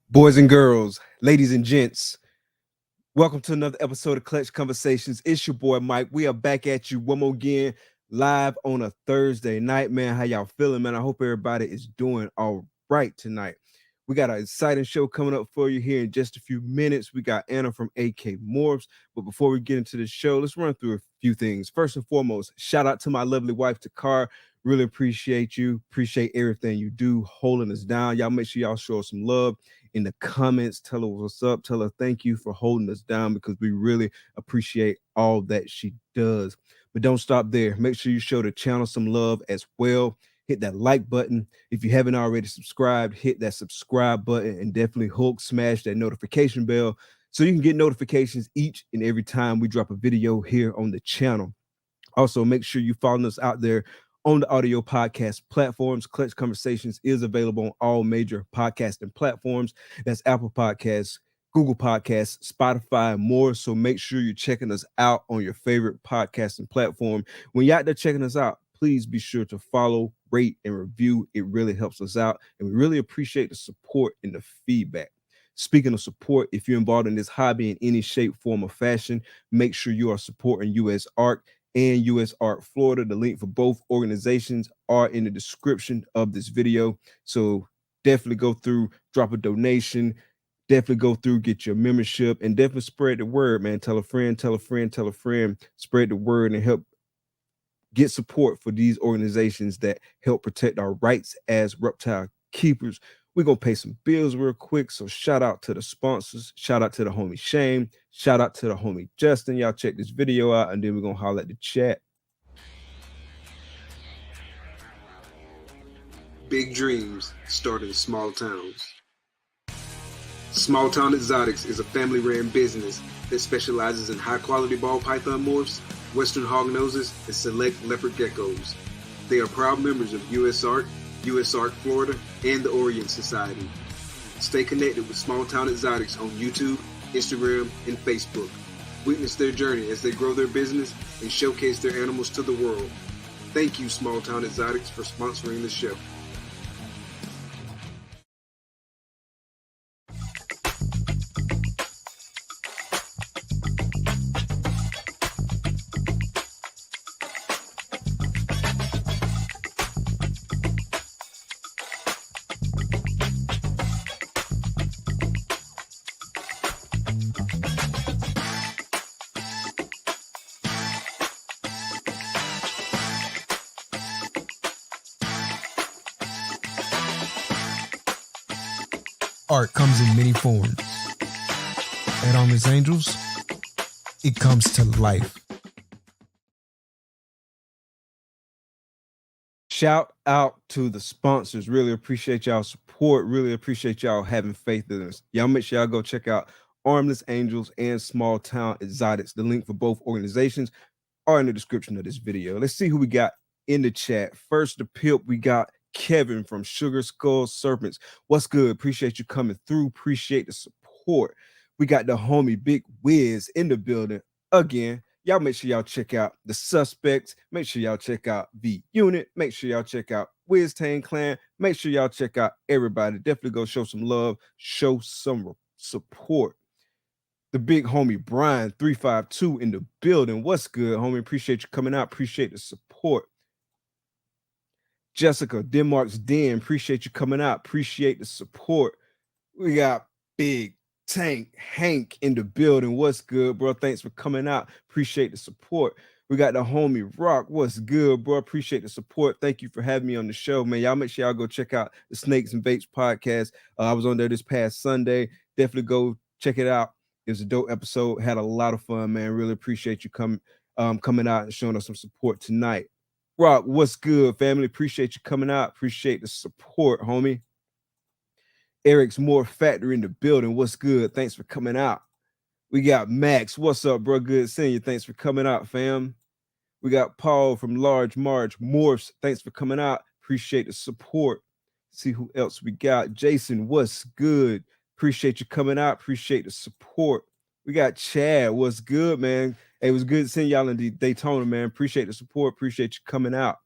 Boys and girls, ladies and gents, welcome to another episode of Clutch Conversations. It's your boy Mike. We are back at you one more again, live on a Thursday night, man. How y'all feeling, man? I hope everybody is doing all right tonight. We got an exciting show coming up for you here in just a few minutes. We got Anna from AK Morphs. But before we get into the show, let's run through a few things. First and foremost, shout out to my lovely wife, Takar. Really appreciate you. Appreciate everything you do, holding us down. Y'all make sure y'all show us some love in the comments. Tell her what's up. Tell her thank you for holding us down because we really appreciate all that she does. But don't stop there. Make sure you show the channel some love as well. Hit that like button. If you haven't already subscribed, hit that subscribe button and definitely smash that notification bell so you can get notifications each and every time we drop a video here on the channel. Also, make sure you follow us out there on the audio podcast platforms. Clutch Conversations is available on all major podcasting platforms. That's Apple Podcasts, Google Podcasts, Spotify, and more. So make sure you're checking us out on your favorite podcasting platform. When you're out there checking us out, please be sure to follow, rate, and review. It really helps us out, and we really appreciate the support and the feedback. Speaking of support, if you're involved in this hobby in any shape, form, or fashion, make sure you are supporting U.S. Art and U.S. Art Florida. The link for both organizations are in the description of this video. So definitely go through, drop a donation, definitely go through, get your membership, and definitely spread the word, man. Tell a friend, tell a friend, tell a friend, spread the word and help get support for these organizations that help protect our rights as reptile keepers. We're going to pay some bills real quick. So shout out to the sponsors. Shout out to the homie Shane. Shout out to the homie Justin. Y'all check this video out, and then we're going to holler at the chat. Big dreams start in small towns. Small Town Xotics is a family-ran business that specializes in high-quality ball python morphs, western hognoses, and select leopard geckos. They are proud members of U.S. Art, U.S. Art Florida, and the Orient Society. Stay connected with Small Town Xotics on YouTube, Instagram, and Facebook. Witness their journey as they grow their business and showcase their animals to the world. Thank you, Small Town Xotics, for sponsoring the show. Art comes in many forms. At Armless Angels, it comes to life. Shout out to the sponsors. Really appreciate y'all support. Really appreciate y'all having faith in us. Y'all make sure y'all go check out Armless Angels and Small Town Xotics. The link for both organizations are in the description of this video. Let's see who we got in the chat. First, the pimp, we got Kevin from Sugar Skull Serpents. What's good? Appreciate you coming through. Appreciate the support. We got the homie Big Wiz in the building again. Y'all make sure y'all check out the Suspects. Make sure y'all check out V Unit. Make sure y'all check out Wiz Tang Clan. Make sure y'all check out everybody. Definitely go show some love. Show some support. The big homie Brian 352 in the building. What's good, homie? Appreciate you coming out. Appreciate the support. Jessica, Denmark's Den, appreciate you coming out. Appreciate the support. We got Big Tank Hank in the building. What's good, bro? Thanks for coming out. Appreciate the support. We got the homie Rock. What's good, bro? Appreciate the support. Thank you for having me on the show, man. Y'all make sure y'all go check out the Snakes and Vapes podcast. I was on there this past Sunday. Definitely go check it out. It was a dope episode. Had a lot of fun, man. Really appreciate you coming out and showing us some support tonight. Rock, what's good, family? Appreciate you coming out. Appreciate the support, homie. Eric's Morph Factory in the building. What's good? Thanks for coming out. We got Max. What's up, bro? Good seeing you. Thanks for coming out, fam. We got Paul from Large March Morphs. Thanks for coming out. Appreciate the support. See who else we got. Jason, what's good? Appreciate you coming out. Appreciate the support. We got Chad. What's good, man? Hey, it was good seeing y'all in Daytona, man. Appreciate the support. Appreciate you coming out.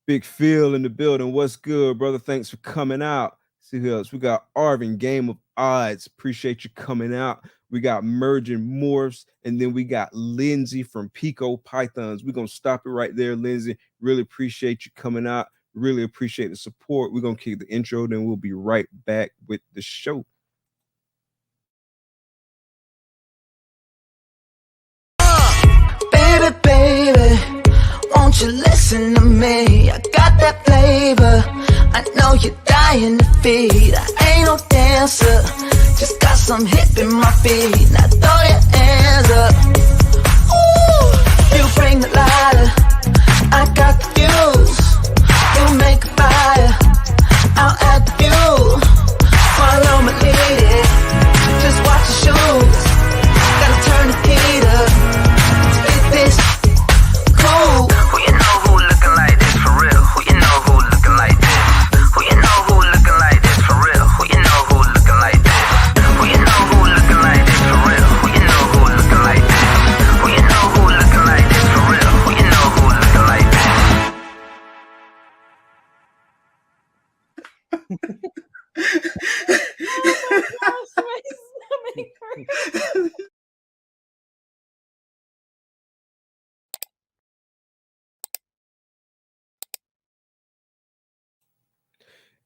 Big Phil in the building. What's good, brother? Thanks for coming out. See who else? We got Arvin, Game of Odds. Appreciate you coming out. We got Merging Morphs, and then we got Lindsay from Pico Pythons. We're going to stop it right there, Lindsay. Really appreciate you coming out. Really appreciate the support. We're going to kick the intro, then we'll be right back with the show. Baby, won't you listen to me? I got that flavor. I know you're dying to feed. I ain't no dancer, just got some hip in my feet. Now throw your hands up. Ooh, you bring the lighter, I got the fuse. You make a fire, I'll add the fuel. Follow my lead, just watch the shoes. Gotta turn the heat up, spit this cool. Who you know who looking like this for real? Who you know who looking like this? Who you know who looking like this for real? Who you know who looking like this? Who you know who looking like this for real? Who you know who looking like this? Who you know who looking like this for real? Who you know who looking like this?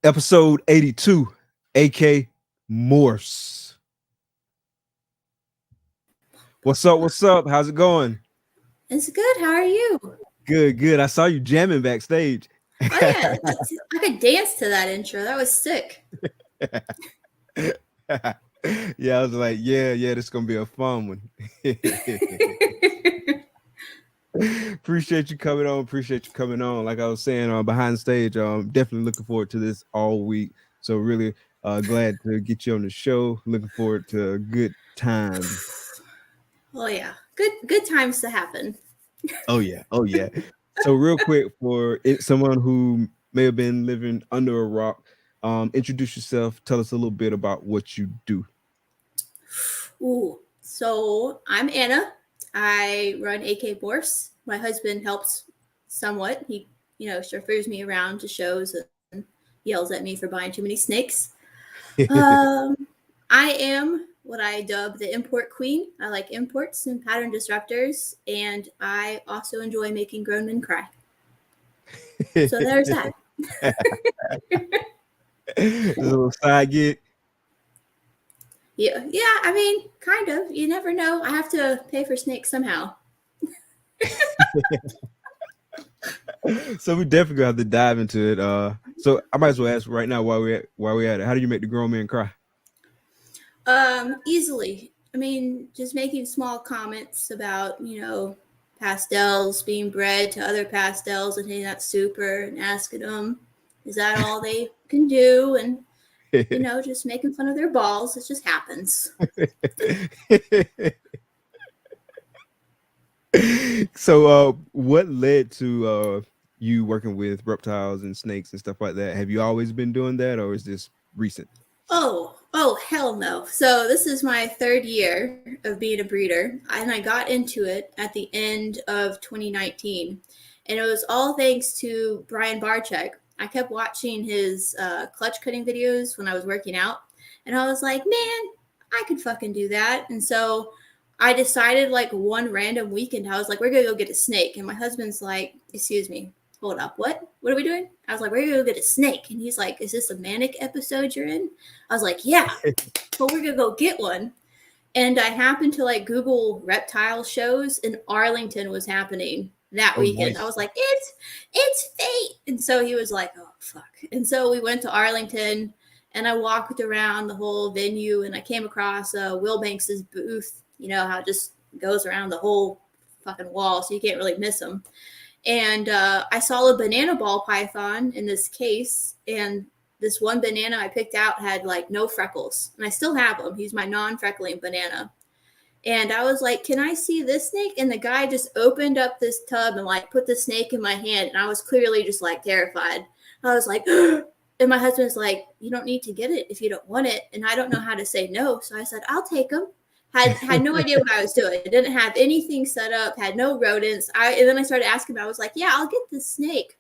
Episode 82, AK Morphs. What's up? What's up? How's it going? It's good. How are you? Good. I saw you jamming backstage. Oh yeah, I could dance to that intro. That was sick. Yeah, I was like, yeah, this is gonna be a fun one. Appreciate you coming on. Like I was saying, behind stage, definitely looking forward to this all week. So really glad to get you on the show. Looking forward to a good time. Oh yeah, good times to happen. Oh yeah. So real quick, for someone who may have been living under a rock, introduce yourself. Tell us a little bit about what you do. Ooh, so I'm Anna. I run AK Morphs. My husband helps somewhat. He, chauffeurs me around to shows and yells at me for buying too many snakes. I am what I dub the import queen. I like imports and pattern disruptors, and I also enjoy making grown men cry. So there's that. A little side gig. Yeah, I mean, kind of. You never know. I have to pay for snakes somehow. So we definitely gonna have to dive into it. So I might as well ask right now while we at it. How do you make the grown men cry? Easily. I mean, just making small comments about, pastels being bred to other pastels and hey, that's super, and asking them, is that all they can do? And just making fun of their balls. It just happens. So what led to you working with reptiles and snakes and stuff like that? Have you always been doing that, or is this recent? Oh, hell no. So this is my third year of being a breeder, and I got into it at the end of 2019. And it was all thanks to Brian Barczyk. I kept watching his clutch cutting videos when I was working out, and I was like, man, I could fucking do that. And so I decided, like, one random weekend, I was like, we're gonna go get a snake. And my husband's like, excuse me, hold up, what are we doing? I was like, we're gonna go get a snake. And he's like, is this a manic episode you're in? I was like, yeah, but we're gonna go get one. And I happened to like Google reptile shows, and Arlington was happening that weekend. Nice. I was like, it's fate. And so he was like, oh fuck. And so we went to Arlington, and I walked around the whole venue, and I came across Will Banks's booth. You know how it just goes around the whole fucking wall, so you can't really miss him. And I saw a banana ball python in this case, and this one banana I picked out had like no freckles, and I still have him. He's my non-freckling banana. And I was like, can I see this snake? And the guy just opened up this tub and like put the snake in my hand. And I was clearly just like terrified. I was like, and my husband's like, you don't need to get it if you don't want it. And I don't know how to say no. So I said, I'll take him. Had no idea what I was doing. I didn't have anything set up, had no rodents. And then I started asking him, I was like, yeah, I'll get this snake.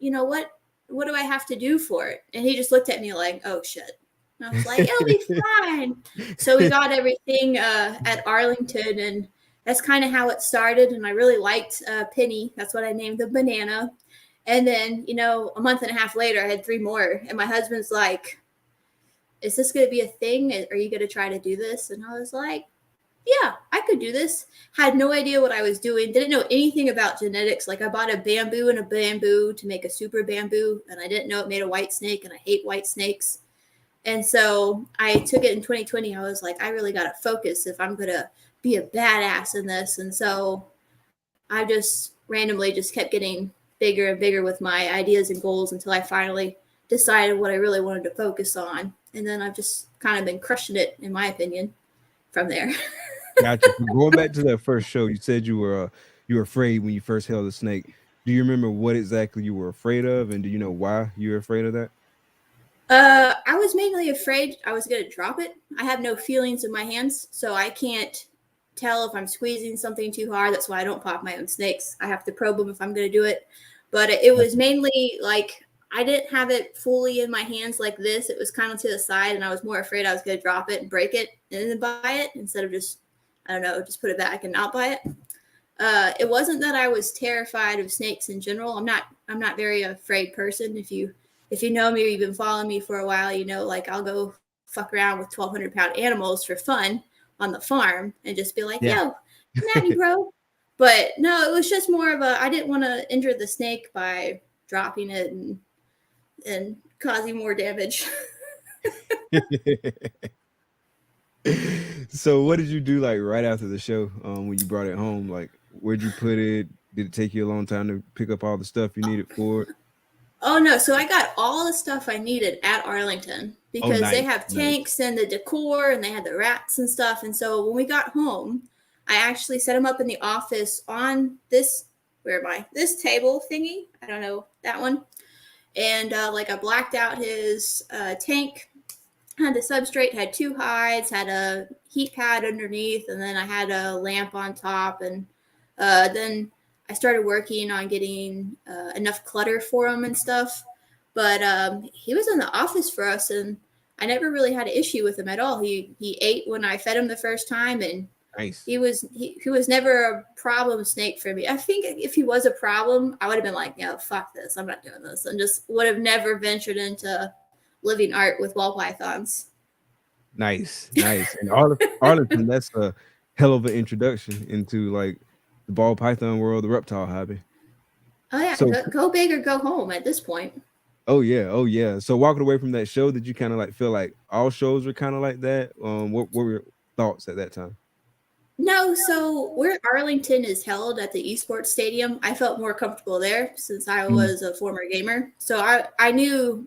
You know, what do I have to do for it? And he just looked at me like, oh shit. And I was like, it'll be fine. So we got everything at Arlington, and that's kind of how it started. And I really liked Penny. That's what I named the banana. And then, you know, a month and a half later, I had 3 more. And my husband's like, is this going to be a thing? Are you going to try to do this? And I was like, yeah, I could do this. Had no idea what I was doing. Didn't know anything about genetics. Like I bought a bamboo and a bamboo to make a super bamboo. And I didn't know it made a white snake. And I hate white snakes. And so I took it in 2020. I was like, I really got to focus if I'm going to be a badass in this. And so I just randomly just kept getting bigger and bigger with my ideas and goals until I finally decided what I really wanted to focus on. And then I've just kind of been crushing it, in my opinion, from there. Gotcha. Going back to that first show, you said you were afraid when you first held a snake. Do you remember what exactly you were afraid of? And do you know why you were afraid of that? I was mainly afraid I was going to drop it. I have no feelings in my hands, so I can't tell if I'm squeezing something too hard. That's why I don't pop my own snakes. I have to probe them if I'm going to do it. But it was mainly like I didn't have it fully in my hands like this. It was kind of to the side, and I was more afraid I was going to drop it and break it and then buy it instead of just, I don't know, just put it back and not buy it. It wasn't that I was terrified of snakes in general. I'm not very afraid person. If you know me or you've been following me for a while, you know, like I'll go fuck around with 1,200-pound animals for fun on the farm and just be like, yo, come at me, bro. But no, it was just more of I didn't want to injure the snake by dropping it and causing more damage. So what did you do like right after the show when you brought it home? Like, where'd you put it? Did it take you a long time to pick up all the stuff you needed for it? Oh, no. So I got all the stuff I needed at Arlington because they have tanks and the decor and they had the rats and stuff. And so when we got home, I actually set them up in the office on this, this table thingy. I don't know, that one. And like I blacked out his tank, had the substrate, had 2 hides, had a heat pad underneath, and then I had a lamp on top. And then I started working on getting enough clutter for him and stuff. But he was in the office for us, and I never really had an issue with him at all. He ate when I fed him the first time, and nice. He was never a problem snake for me. I think if he was a problem, I would have been like, yeah, fuck this. I'm not doing this. And just would have never ventured into living art with ball pythons. Nice. And Arlington, that's a hell of an introduction into like the ball python world, the reptile hobby. Oh yeah, so, go big or go home at this point. Oh yeah. So walking away from that show, did you kind of like feel like all shows were kind of like that? What were your thoughts at that time? No, so where Arlington is held at the esports stadium, I felt more comfortable there since I was a former gamer. So I knew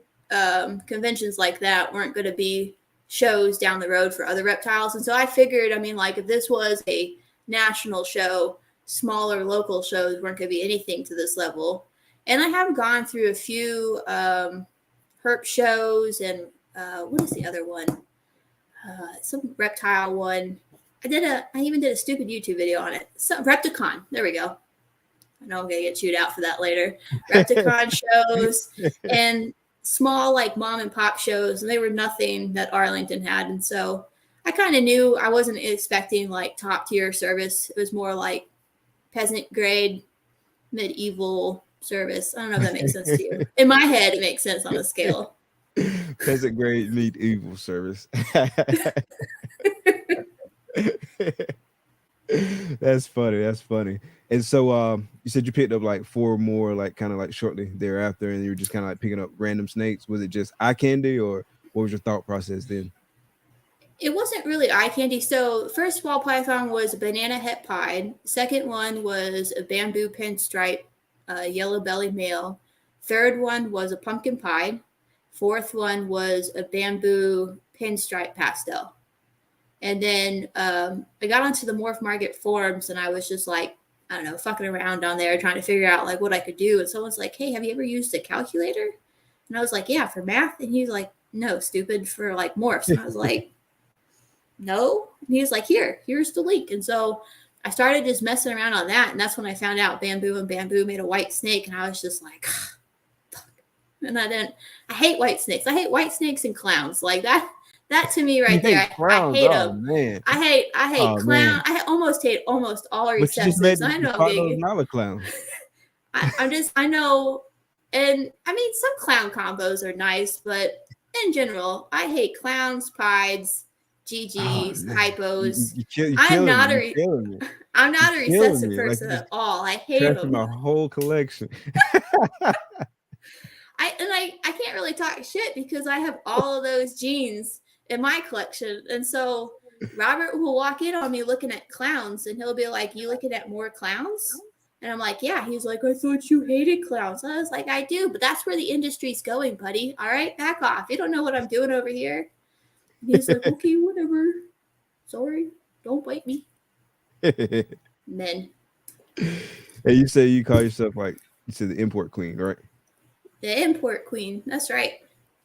conventions like that weren't going to be shows down the road for other reptiles. And so I figured, I mean, like if this was a national show, smaller local shows weren't going to be anything to this level. And I have gone through a few herp shows and what is the other one? Some reptile one. I even did a stupid YouTube video on it. Repticon. There we go. I know I'm going to get chewed out for that later. Repticon shows and small like mom and pop shows. And they were nothing that Arlington had. And so I kind of knew I wasn't expecting like top tier service. It was more like peasant grade, medieval service. I don't know if that makes sense to you. In my head, it makes sense on a scale. Peasant grade medieval service. That's funny. And so you said you picked up like 4 more like kind of like shortly thereafter, and you were just kind of like picking up random snakes. Was it just eye candy, or what was your thought process then? It wasn't really eye candy. So first ball python was a banana het pied. Second one was a bamboo pinstripe yellow belly male. Third one was a pumpkin pied. Fourth one was a bamboo pinstripe pastel. And then I got onto the Morph Market forums, and I was just like, I don't know, fucking around on there trying to figure out like what I could do. And someone's like, hey, have you ever used a calculator? And I was like, yeah, for math. And he's like, no, stupid, for like morphs. And I was like, no. And he was like, here's the link. And so I started just messing around on that. And that's when I found out Bamboo and Bamboo made a white snake. And I was just like, fuck. And I hate white snakes. I hate white snakes and clowns. Like that to me right there. I hate them. Man. I hate clown. I almost hate almost all recessives. I know clown. I know. And I mean, some clown combos are nice, but in general, I hate clowns, prides, GGs, hypos. I'm not a recessive person at all. I hate them. My whole collection. I can't really talk shit because I have all of those genes in my collection. And so Robert will walk in on me looking at clowns, and he'll be like, you looking at more clowns? And I'm like, yeah. He's like, I thought you hated clowns. I was like, I do, but that's where the industry's going, buddy. All right, back off. You don't know what I'm doing over here. And he's like, okay, whatever. Sorry, don't bite me. Men. Hey, you say you call yourself, like, you said, the import queen, right? The import queen. That's right.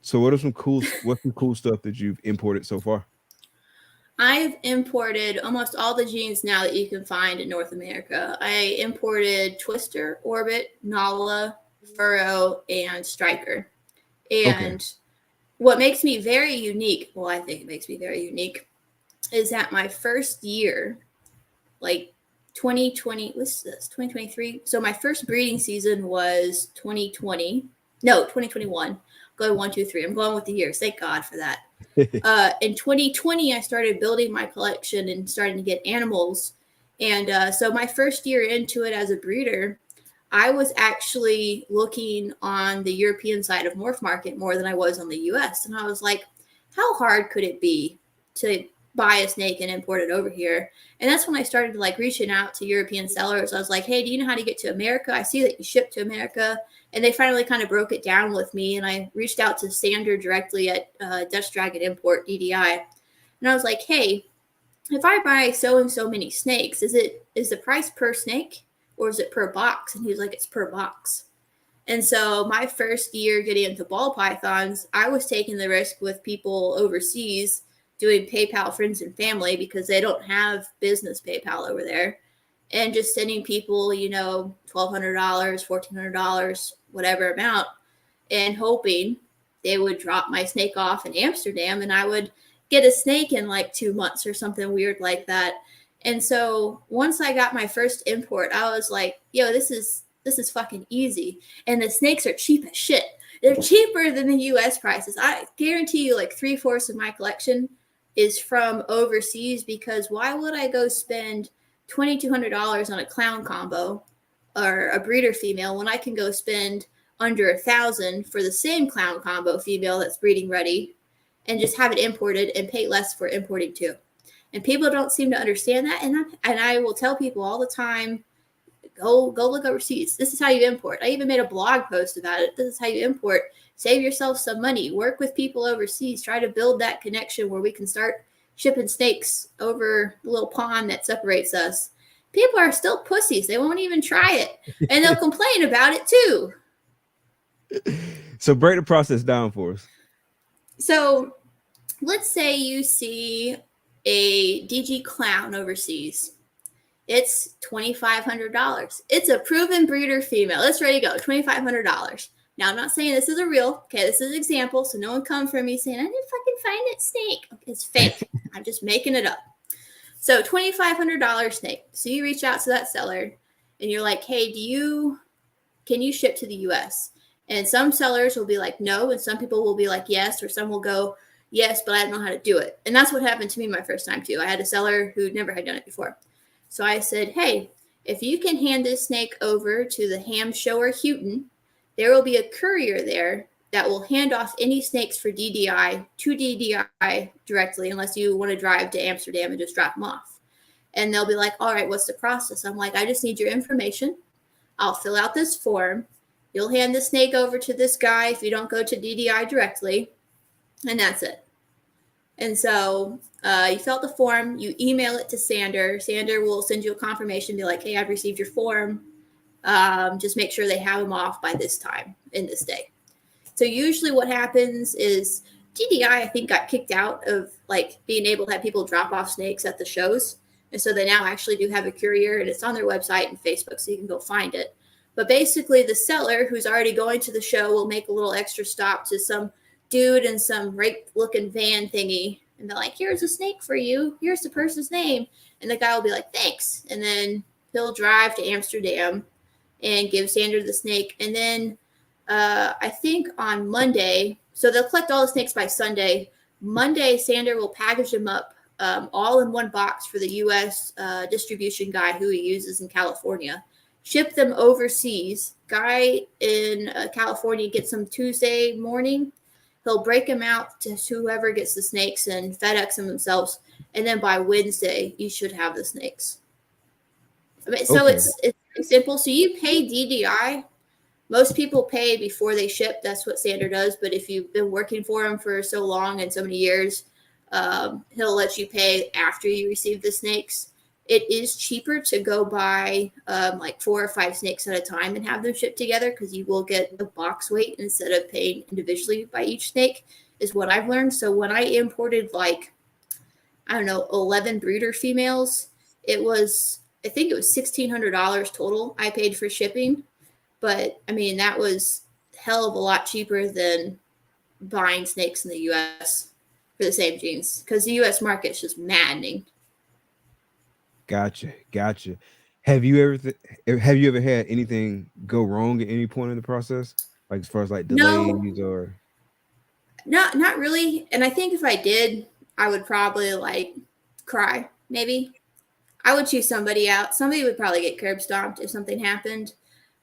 So what's some cool stuff that you've imported so far? I've imported almost all the genes now that you can find in North America. I imported Twister, Orbit, Nala, Furrow, and Striker. And what makes me very unique, well, I think it makes me very unique, is that my first year, like 2020, what's this, 2023? So my first breeding season was 2021. Going 1, 2, 3. I'm going with the years. Thank God for that. In 2020, I started building my collection and starting to get animals. And so my first year into it as a breeder, I was actually looking on the European side of Morph Market more than I was on the US. And I was like, how hard could it be to buy a snake and import it over here? And that's when I started like reaching out to European sellers. I was like, hey, do you know how to get to America? I see that you ship to America. And they finally kind of broke it down with me. And I reached out to Sander directly at Dutch Dragon Import, DDI. And I was like, hey, if I buy so and so many snakes, is the price per snake or is it per box? And he was like, it's per box. And so my first year getting into ball pythons, I was taking the risk with people overseas doing PayPal friends and family because they don't have business PayPal over there. And just sending people, you know, $1,200, $1,400, whatever amount, and hoping they would drop my snake off in Amsterdam and I would get a snake in like 2 months or something weird like that. And so once I got my first import, I was like, yo, this is fucking easy. And the snakes are cheap as shit. They're cheaper than the US prices. I guarantee you like 3/4 of my collection is from overseas because why would I go spend $2,200 on a clown combo or a breeder female when I can go spend under $1,000 for the same clown combo female that's breeding ready and just have it imported and pay less for importing too. And people don't seem to understand that. And I will tell people all the time, go look overseas. This is how you import. I even made a blog post about it. This is how you import. Save yourself some money. Work with people overseas. Try to build that connection where we can start shipping snakes over the little pond that separates us. People are still pussies. They won't even try it. And they'll complain about it too. So break the process down for us. So let's say you see a DG clown overseas. It's $2,500. It's a proven breeder female. It's ready to go. $2,500. Now, I'm not saying this is a real. Okay, this is an example. So no one come for me saying, I didn't fucking find that snake. Okay, it's fake. I'm just making it up. So $2,500 snake. So you reach out to that seller and you're like, hey, can you ship to the US? And some sellers will be like, no. And some people will be like, yes. Or some will go, yes, but I don't know how to do it. And that's what happened to me my first time too. I had a seller who never had done it before. So I said, hey, if you can hand this snake over to the ham shower Houghton, there will be a courier there that will hand off any snakes for DDI to DDI directly, unless you want to drive to Amsterdam and just drop them off. And they'll be like, all right, what's the process? I'm like, I just need your information. I'll fill out this form. You'll hand the snake over to this guy if you don't go to DDI directly, and that's it. And so you fill out the form, you email it to Sander. Sander will send you a confirmation, be like, hey, I've received your form. Just make sure they have them off by this time in this day. So usually what happens is DDI, I think, got kicked out of like being able to have people drop off snakes at the shows. And so they now actually do have a courier, and it's on their website and Facebook, so you can go find it. But basically the seller who's already going to the show will make a little extra stop to some dude in some rape-looking van thingy, and they're like, here's a snake for you. Here's the person's name. And the guy will be like, thanks. And then he'll drive to Amsterdam and give Sander the snake. And then I think on Monday, so they'll collect all the snakes by Sunday. Monday, Sander will package them up all in one box for the U.S. Distribution guy who he uses in California. Ship them overseas. Guy in California gets them Tuesday morning. He'll break them out to whoever gets the snakes and FedEx them themselves. And then by Wednesday, you should have the snakes. I mean, so Okay. it's simple. So you pay DDI. Most people pay before they ship. That's what Sander does. But if you've been working for him for so long and so many years, he'll let you pay after you receive the snakes. It is cheaper to go buy like 4 or 5 snakes at a time and have them shipped together, because you will get the box weight instead of paying individually by each snake, is what I've learned. So when I imported like, I don't know, 11 breeder females, I think it was $1,600 total I paid for shipping. But I mean, that was a hell of a lot cheaper than buying snakes in the US for the same genes, because the US market is just maddening. Gotcha. Have you ever had anything go wrong at any point in the process? Like as far as like delays or Not really. And I think if I did, I would probably like cry. Maybe I would choose somebody out. Somebody would probably get curb stomped if something happened.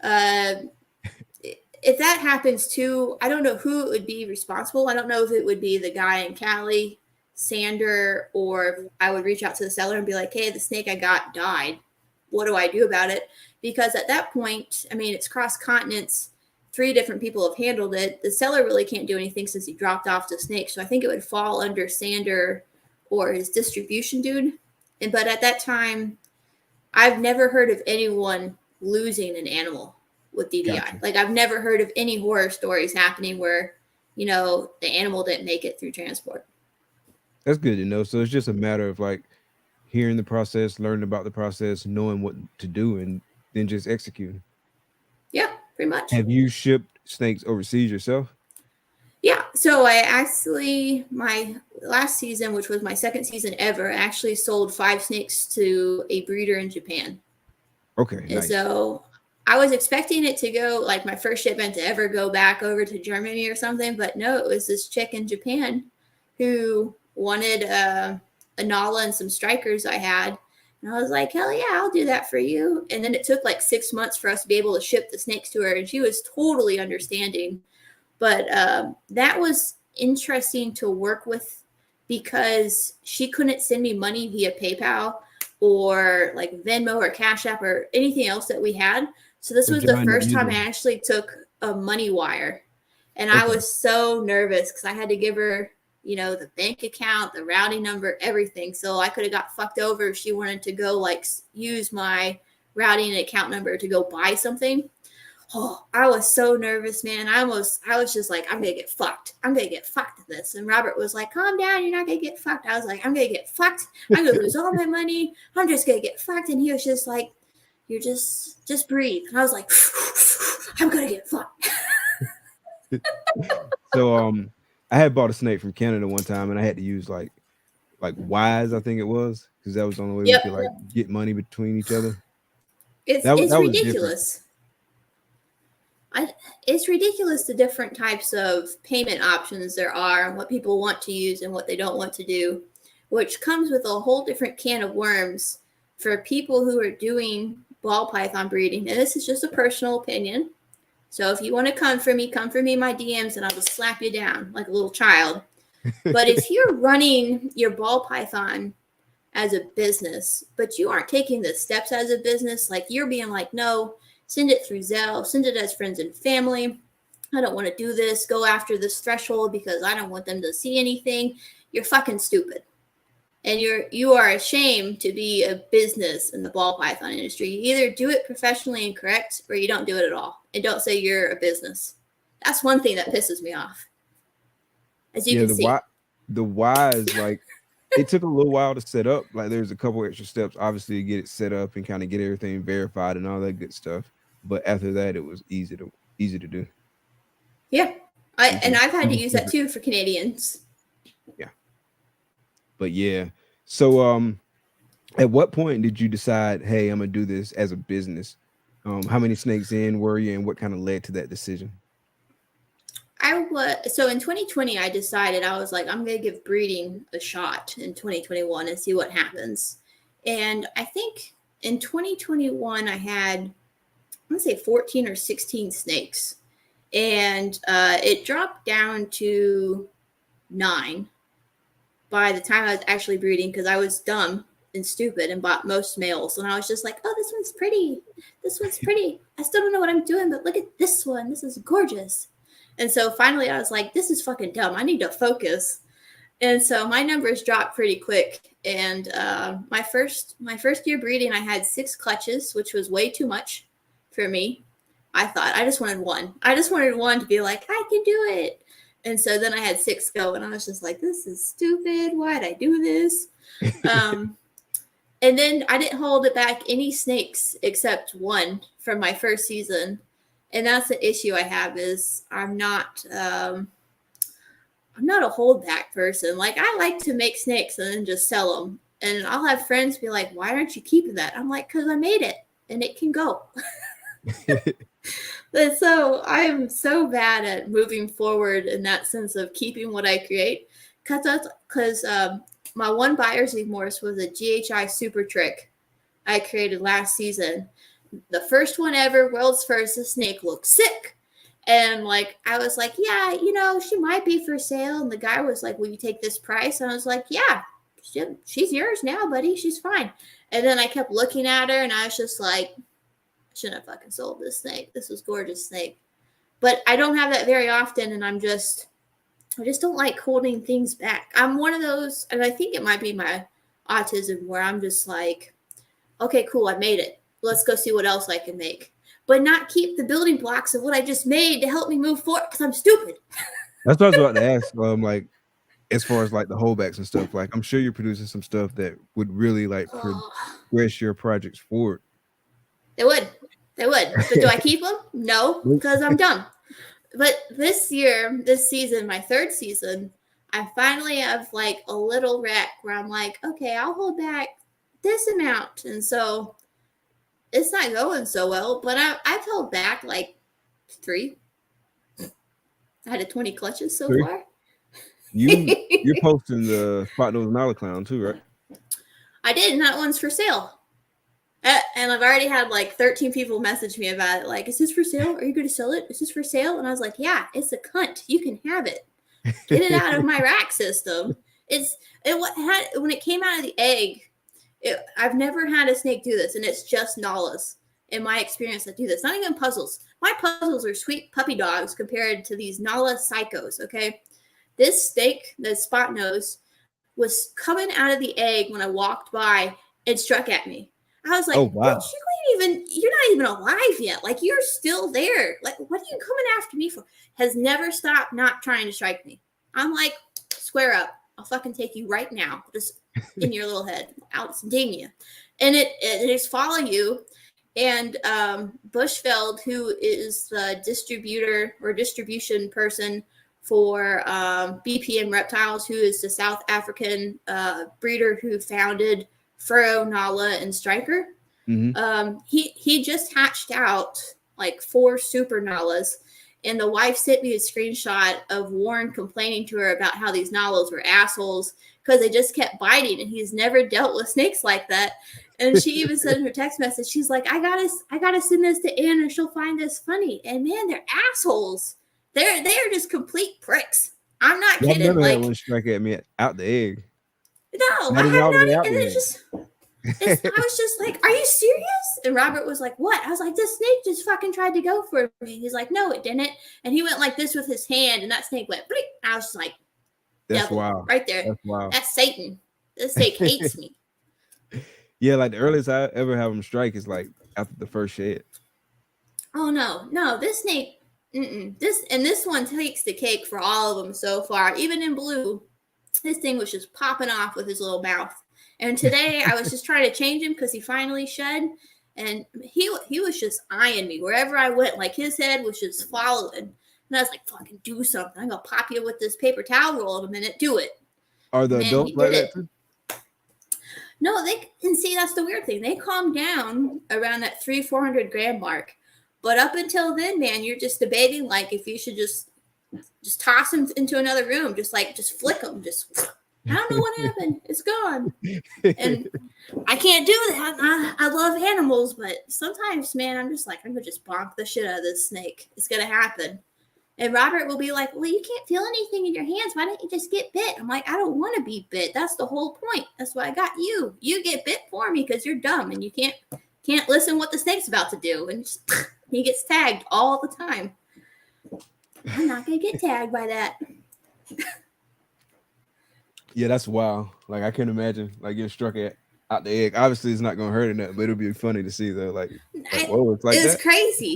If that happens too, I don't know who it would be responsible. I don't know if it would be the guy in Cali, Sander, or I would reach out to the seller and be like, hey, the snake I got died. What do I do about it? Because at that point, I mean, it's cross continents. 3 different people have handled it. The seller really can't do anything since he dropped off the snake. So I think it would fall under Sander or his distribution dude. But at that time, I've never heard of anyone losing an animal with DDI. Gotcha. Like I've never heard of any horror stories happening where, you know, the animal didn't make it through transport. that's good to know. So it's just a matter of like hearing the process, learning about the process, knowing what to do, and then just executing. Yeah, pretty much. Have you shipped snakes overseas yourself? Yeah. So I actually, my last season, which was my second season ever, I actually sold 5 snakes to a breeder in Japan. Okay. And Nice. so I was expecting it to go, like my first shipment to ever go back over to Germany or something. But no, it was this chick in Japan who wanted a Nala and some strikers I had. And I was like, hell yeah, I'll do that for you. And then it took like 6 months for us to be able to ship the snakes to her. And she was totally understanding. But that was interesting to work with, because she couldn't send me money via PayPal or like Venmo or Cash App or anything else that we had. So this was the first time I actually took a money wire. And I was so nervous because I had to give her, you know, the bank account, the routing number, everything. So I could have got fucked over if she wanted to go like use my routing and account number to go buy something. Oh, I was so nervous, man. I was just like, I'm going to get fucked. I'm going to get fucked at this. And Robert was like, calm down. You're not going to get fucked. I was like, I'm going to get fucked. I'm going to lose all my money. I'm just going to get fucked. And he was just like, you're just breathe. And I was like, I'm going to get fucked. So I had bought a snake from Canada one time, and I had to use like Wise, I think it was, because that was the only way we could like get money between each other. It's ridiculous. It's ridiculous the different types of payment options there are and what people want to use and what they don't want to do, which comes with a whole different can of worms for people who are doing ball python breeding. And this is just a personal opinion. So if you want to come for me in my DMs and I'll just slap you down like a little child. But if you're running your ball python as a business, but you aren't taking the steps as a business, like you're being like, no, Send it through Zelle. Send it as friends and family. I don't want to do this. Go after this threshold because I don't want them to see anything. You're fucking stupid. And you are ashamed to be a business in the ball python industry. You either do it professionally and correct, or you don't do it at all. And don't say you're a business. That's one thing that pisses me off. As you can see. The why is like, it took a little while to set up. Like there's a couple extra steps, obviously, to get it set up and kind of get everything verified and all that good stuff. But after that, it was easy to do. Yeah. And I've had to use that too for Canadians. Yeah. But yeah. So at what point did you decide, hey, I'm gonna do this as a business? How many snakes in were you, and what kind of led to that decision? So in 2020, I decided, I was like, I'm going to give breeding a shot in 2021 and see what happens. And I think in 2021, I had, I'm going to say 14 or 16 snakes. And it dropped down to 9 by the time I was actually breeding, because I was dumb and stupid and bought most males. And I was just like, oh, this one's pretty. This one's pretty. I still don't know what I'm doing, but look at this one. This is gorgeous. And so finally I was like, this is fucking dumb. I need to focus. And so my numbers dropped pretty quick. And my first year breeding, I had 6 clutches, which was way too much for me. I thought I just wanted one. I just wanted one to be like, I can do it. And so then I had 6 go, and I was just like, this is stupid. Why'd I do this? And then I didn't hold it back any snakes except one from my first season. And that's the issue I have, is I'm not a holdback person. Like, I like to make snakes and then just sell them. And I'll have friends be like, why aren't you keeping that? I'm like, because I made it and it can go. And so I'm so bad at moving forward in that sense of keeping what I create. Because my one buyer's remorse was a GHI super trick I created last season. The first one ever, world's first. The snake looked sick. And like, I was like, yeah, she might be for sale. And the guy was like, will you take this price? And I was like, yeah, she's yours now, buddy. She's fine. And then I kept looking at her, and I was just like, I shouldn't have fucking sold this snake. This was gorgeous snake. But I don't have that very often. And I just don't like holding things back. I'm one of those, and I think it might be my autism, where I'm just like, okay, cool, I made it. Let's go see what else I can make. But not keep the building blocks of what I just made to help me move forward, because I'm stupid. That's what I was about to ask. Like, as far as like the holdbacks and stuff, like I'm sure you're producing some stuff that would really like progress your projects forward. They would. But do I keep them? No, because I'm dumb. But this season, my 3rd season, I finally have like a little rec where I'm like, okay, I'll hold back this amount. And so it's not going so well, but I've held back like 3. I had 20 clutches so far. You're posting the Spot Nose Nala Clown too, right? I did, and that one's for sale. And I've already had like 13 people message me about it. Like, is this for sale? Are you going to sell it? Is this for sale? And I was like, yeah, it's a cunt. You can have it. Get it out of my rack system. When it came out of the egg, I've never had a snake do this, and it's just Nalas in my experience that do this. Not even puzzles. My puzzles are sweet puppy dogs compared to these Nala psychos, okay? This snake, the Spot Nose, was coming out of the egg when I walked by and struck at me. I was like, oh, wow. You're not even alive yet. Like, you're still there. Like, what are you coming after me for? Has never stopped not trying to strike me. I'm like, square up. I'll fucking take you right now. Just in your little head. I'll ding you. And it just follow you. And Bushveld, who is the distributor or distribution person for BPM Reptiles, who is the South African breeder who founded Furrow, Nala, and Striker. Mm-hmm. He just hatched out like 4 super Nalas, and the wife sent me a screenshot of Warren complaining to her about how these Nalas were assholes because they just kept biting, and he's never dealt with snakes like that. And she even said in her text message, she's like, I gotta send this to Anne, and she'll find this funny. And man, they're assholes. They're just complete pricks. I'm not kidding. I've never had one strike at me out the egg. No, I have not. And it's just I was just like, "Are you serious?" And Robert was like, "What?" I was like, "This snake just fucking tried to go for me." He's like, "No, it didn't." And he went like this with his hand, and that snake went. Bleep. I was just like, That's "Devil, wild. right there. That's wild. That's Satan. This snake hates me." Yeah, like the earliest I ever have them strike is like after the first shed. Oh no, this snake. This one takes the cake for all of them so far. Even in blue, this thing was just popping off with his little mouth. And today I was just trying to change him because he finally shed, and he was just eyeing me wherever I went. Like his head was just following, and I was like, "Fucking do something! I'm gonna pop you with this paper towel roll in a minute. Do it." Are the Man, adults he like did that it. too? No, they can see that's the weird thing. They calm down around that 400 gram mark, but up until then, man, you're just debating like if you should just toss him into another room, just flick him, just. I don't know what happened. It's gone. And I can't do that. I love animals, but sometimes, man, I'm just like, I'm going to just bonk the shit out of this snake. It's going to happen. And Robert will be like, well, you can't feel anything in your hands. Why don't you just get bit? I'm like, I don't want to be bit. That's the whole point. That's why I got you. You get bit for me because you're dumb and you can't listen what the snake's about to do. And just, he gets tagged all the time. I'm not going to get tagged by that. Yeah, that's wild. Like I can't imagine like getting struck out the egg. Obviously, it's not gonna hurt or nothing, but it'll be funny to see though. Like whoa, it's like it was that. Crazy.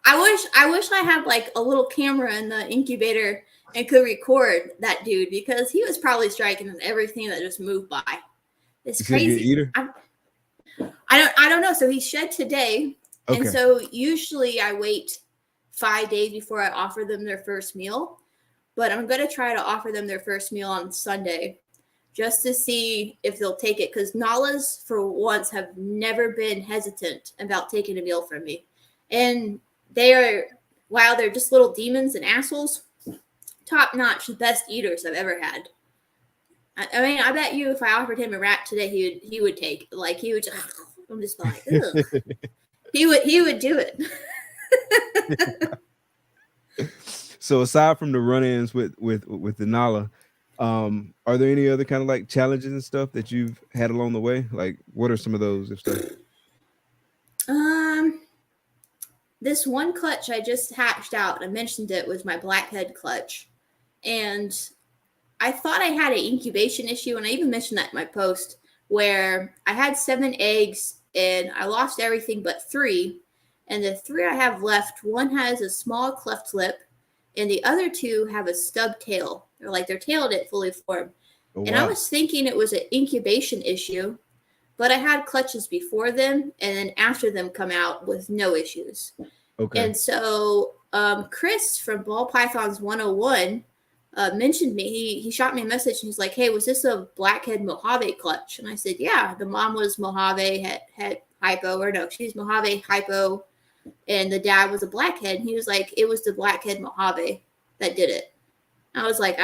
I wish I had like a little camera in the incubator and could record that dude because he was probably striking at everything that just moved by. It's crazy. Eater? I don't know. So he shed today, okay. And so usually I wait 5 days before I offer them their first meal. But I'm going to try to offer them their first meal on Sunday just to see if they'll take it. Because Nalas, for once, have never been hesitant about taking a meal from me. And they are, while they're just little demons and assholes, top-notch, the best eaters I've ever had. I mean, I bet you if I offered him a rat today, he would take it. Like, he would just, I'm just like, ugh. He would do it. So aside from the run-ins with the Nala, are there any other kind of like challenges and stuff that you've had along the way? Like, what are some of those if so? This one clutch I just hatched out, I mentioned it, was my blackhead clutch. And I thought I had an incubation issue, and I even mentioned that in my post, where I had 7 eggs and I lost everything but 3. And the 3 I have left, one has a small cleft lip, and the other 2 have a stub tail. They're like their tail didn't fully form. Oh, wow. And I was thinking it was an incubation issue, but I had clutches before them and then after them come out with no issues. Okay. And so Chris from Ball Pythons 101 mentioned me. He shot me a message and he's like, hey, was this a blackhead Mojave clutch? And I said, yeah, the mom was Mojave, had hypo, or no, she's Mojave hypo. And the dad was a blackhead. And he was like, it was the blackhead Mojave that did it. I was like,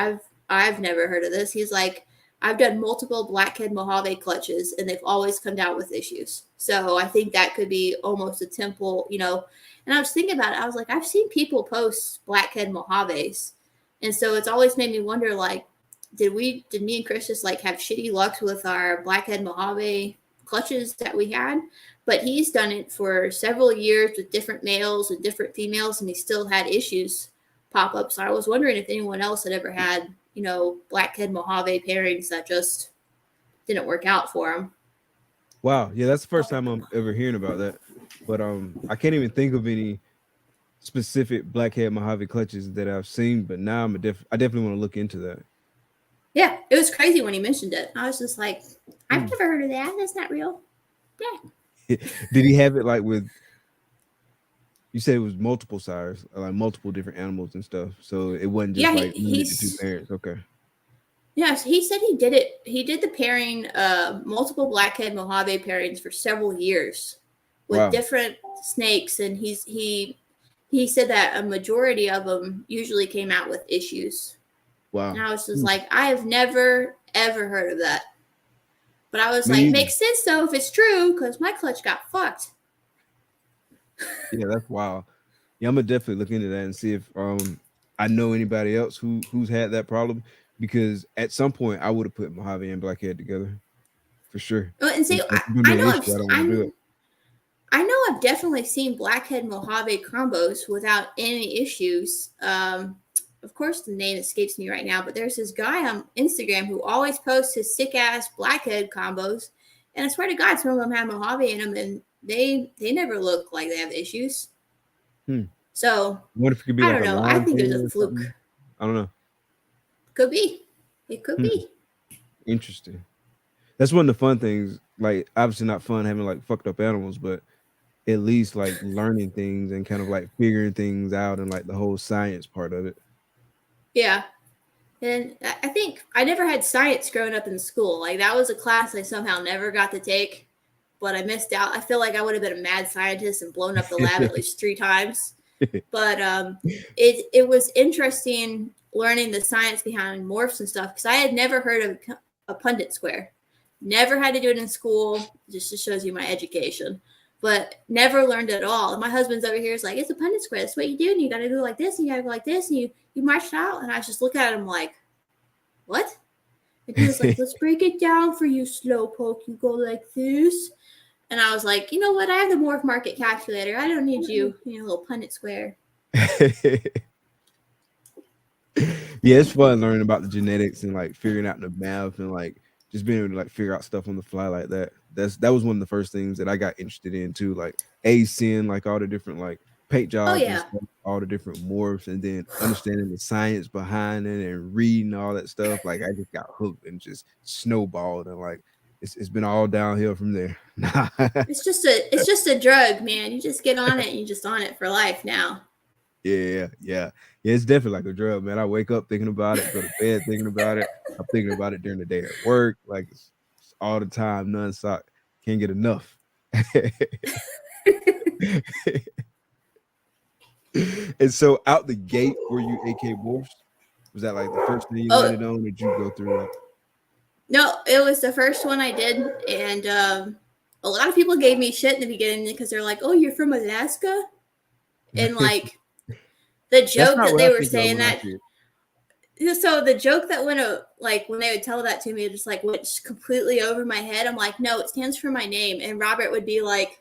I've never heard of this. He's like, I've done multiple blackhead Mojave clutches, and they've always come down with issues. So I think that could be almost a temple, you know. And I was thinking about it. I was like, I've seen people post blackhead Mojaves. And so it's always made me wonder, like, did me and Chris just like have shitty luck with our blackhead Mojave clutches that we had? But he's done it for several years with different males and different females, and he still had issues pop up. So I was wondering if anyone else had ever had, you know, blackhead Mojave pairings that just didn't work out for him. Wow. Yeah, that's the first time I'm ever hearing about that. But I can't even think of any specific blackhead Mojave clutches that I've seen. But now I definitely want to look into that. Yeah, it was crazy when he mentioned it. I was just like, I've never heard of that. That's not real. Yeah. Did he have it like with? You said it was multiple sires, like multiple different animals and stuff. So it wasn't just like limited to 2 parents. Okay. Yes, he said he did it. He did the pairing, multiple blackhead Mojave pairings for several years with different snakes, and he said that a majority of them usually came out with issues. Wow. And I was just like, I have never ever heard of that. But I was like, makes sense though if it's true, because my clutch got fucked. Yeah, that's wild. Yeah, I'm gonna definitely look into that and see if I know anybody else who's had that problem, because at some point I would have put Mojave and blackhead together. for sure. Oh, and see, If that's gonna I be an know issue, I don't want to do it. I know I've definitely seen blackhead Mojave combos without any issues. Of course, the name escapes me right now, but there's this guy on Instagram who always posts his sick ass blackhead combos, and I swear to God, some of them have Mojave in them, and they never look like they have issues. So What if it could be I like don't a know. I line think it was thing a or fluke. something? I don't know. Could be. It could be. Interesting. That's one of the fun things. Like, obviously not fun having like fucked up animals, but at least like learning things and kind of like figuring things out and like the whole science part of it. Yeah. And I think I never had science growing up in school. Like that was a class I somehow never got to take, but I missed out. I feel like I would have been a mad scientist and blown up the lab at least 3 times. But it was interesting learning the science behind morphs and stuff because I had never heard of a Punnett square. Never had to do it in school. Just shows you my education. But never learned it at all. And my husband's over here is like, it's a Punnett square. That's what you do. And you got to do it like this. And you got to go like this. And you marched out. And I just look at him like, what? And he was like, let's break it down for you, slowpoke. You go like this. And I was like, you know what? I have the morph market calculator. I don't need you, little Punnett square. Yeah, it's fun learning about the genetics and like figuring out the math and like just being able to like figure out stuff on the fly like that. That was one of the first things that I got interested in too, like seeing like all the different like paint jobs and stuff, all the different morphs, and then understanding the science behind it and reading all that stuff. Like I just got hooked and just snowballed, and like it's been all downhill from there. It's just a drug, man. You just get on it and you're just on it for life now. Yeah, it's definitely like a drug, man. I wake up thinking about it, go to bed thinking about it. I'm thinking about it during the day at work, like it's all the time, nonstop. Can't get enough. And so out the gate, were you AK morphs? Was that like the first thing you landed on, or did you go through like? No, it was the first one I did, and a lot of people gave me shit in the beginning because they're like, "Oh, you're from Alaska," and like the joke that they were saying that. So the joke that went like when they would tell that to me, it just like went completely over my head. I'm like, no, it stands for my name, and Robert would be like,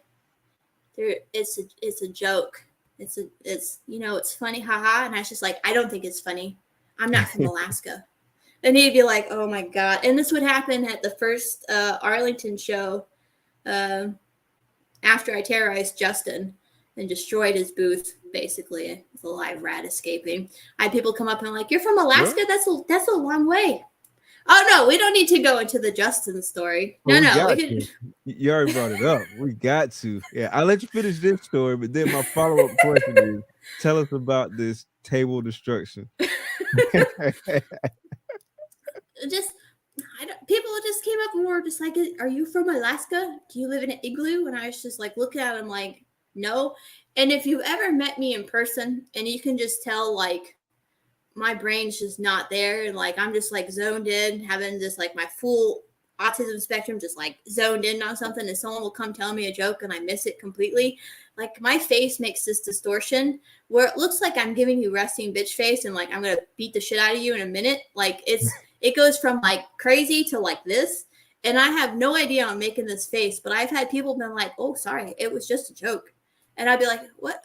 "It's a joke. It's funny, haha." And I was just like, I don't think it's funny. I'm not from Alaska. And he'd be like, oh my God. And this would happen at the first Arlington show after I terrorized Justin and destroyed his booth, basically, with a live rat escaping. I had people come up and like, you're from Alaska? What? That's a long way. Oh, no, we don't need to go into the Justin story. No. You already brought it up. We got to. Yeah, I'll let you finish this story, but then my follow-up question is, tell us about this table destruction. People just came up and were just like, are you from Alaska? Do you live in an igloo? And I was just like, looking at them like, no. And if you've ever met me in person and you can just tell like my brain's just not there, and like I'm just like zoned in, having just like my full autism spectrum just like zoned in on something, and someone will come tell me a joke and I miss it completely. Like my face makes this distortion where it looks like I'm giving you resting bitch face and like I'm gonna beat the shit out of you in a minute. Like it goes from like crazy to like this, and I have no idea I'm making this face, but I've had people been like, oh, sorry, it was just a joke. And I'd be like, what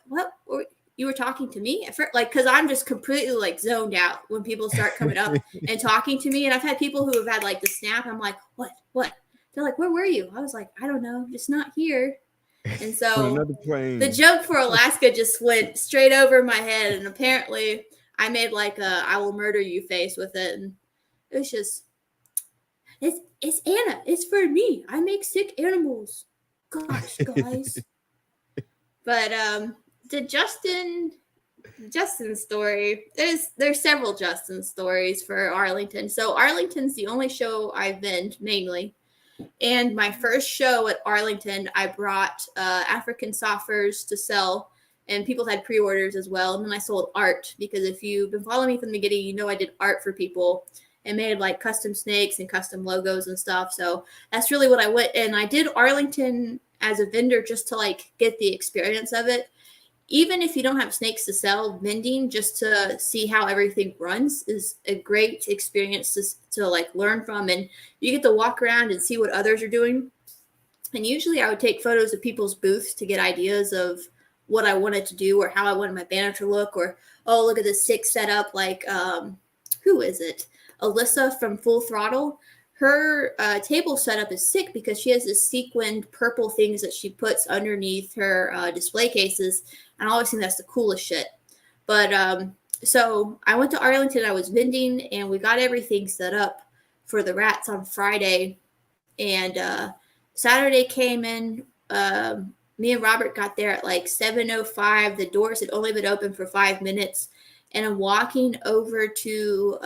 you were talking to me? Like, because I'm just completely like zoned out when people start coming up and talking to me. And I've had people who have had like the snap. I'm like, what? They're like, where were you? I was like, I don't know, just not here. And so the joke for Alaska just went straight over my head. And apparently I made like a I will murder you face with it. And it was just, it's Anna. It's for me. I make sick animals. Gosh, guys. But the Justin story, there's several Justin stories for Arlington. So Arlington's the only show I've been mainly. And my first show at Arlington, I brought African soft furs to sell, and people had pre-orders as well. And then I sold art, because if you've been following me from the beginning, you know I did art for people and made like custom snakes and custom logos and stuff. So that's really what I went. And I did Arlington as a vendor just to like get the experience of it. even if you don't have snakes to sell, vending just to see how everything runs is a great experience to like learn from. And you get to walk around and see what others are doing. And usually I would take photos of people's booths to get ideas of what I wanted to do or how I wanted my banner to look, or, oh, look at this sick setup. Like, who is it? Alyssa from Full Throttle. Her table setup is sick because she has this sequined purple things that she puts underneath her display cases. And I always think that's the coolest shit. But so I went to Arlington. I was vending, and we got everything set up for the rats on Friday. And Saturday came in. Me and Robert got there at like 7:05. The doors had only been open for 5 minutes. And I'm walking over to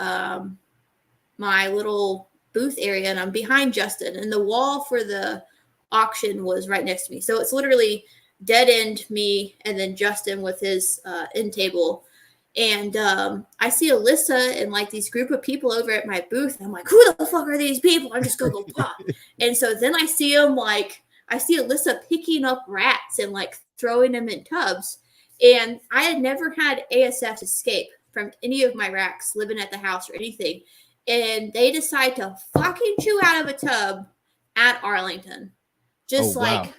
my little booth area, and I'm behind Justin. And the wall for the auction was right next to me. So it's literally dead end me and then Justin with his end table. And I see Alyssa and like these group of people over at my booth. And I'm like, who the fuck are these people? I'm just going to go pop. And so then I see them like, I see Alyssa picking up rats and like throwing them in tubs. And I had never had ASF escape from any of my racks living at the house or anything. And they decide to fucking chew out of a tub at Arlington. Just like,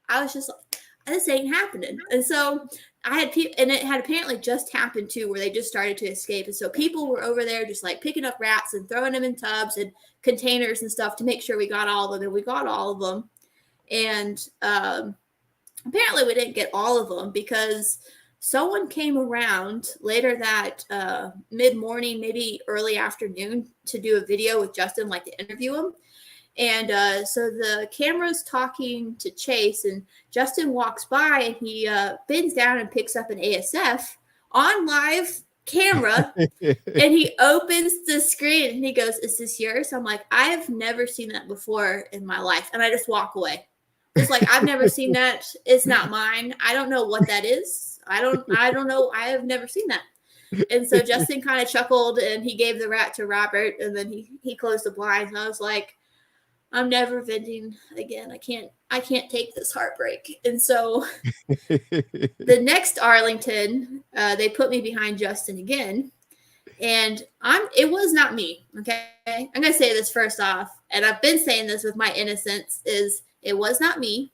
I was just like, this ain't happening. And so I had people, and it had apparently just happened too, where they just started to escape. And so people were over there just like picking up rats and throwing them in tubs and containers and stuff to make sure we got all of them. And we got all of them. And apparently we didn't get all of them because someone came around later that mid-morning, maybe early afternoon, to do a video with Justin, like to interview him. And so the camera's talking to Chase, and Justin walks by, and he bends down and picks up an ASF on live camera. And he opens the screen, and he goes, "Is this yours?" I'm like, I've never seen that before in my life. And I just walk away. It's like, I've never seen that. It's not mine. I don't know what that is. I don't know. I have never seen that. And so Justin kind of chuckled, and he gave the rat to Robert, and then he closed the blinds. And I was like, I'm never vending again. I can't take this heartbreak. And so the next Arlington, they put me behind Justin again. And it was not me. Okay. I'm going to say this first off. And I've been saying this with my innocence, is it was not me,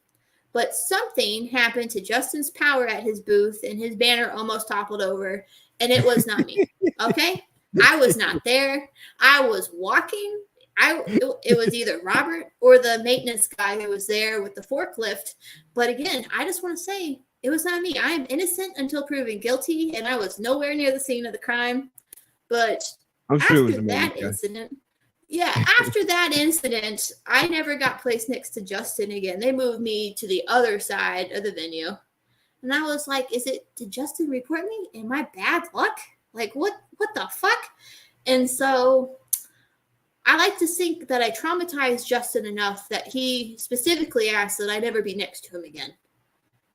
but something happened to Justin's power at his booth, and his banner almost toppled over, and it was not me. Okay. I was not there. I was walking. It was either Robert or the maintenance guy who was there with the forklift. But again, I just want to say it was not me. I am innocent until proven guilty, and I was nowhere near the scene of the crime. But I'm sure after that incident, after that incident, I never got placed next to Justin again. They moved me to the other side of the venue. And I was like, did Justin report me? Am I bad luck? Like, what the fuck? And so I like to think that I traumatized Justin enough that he specifically asked that I never be next to him again.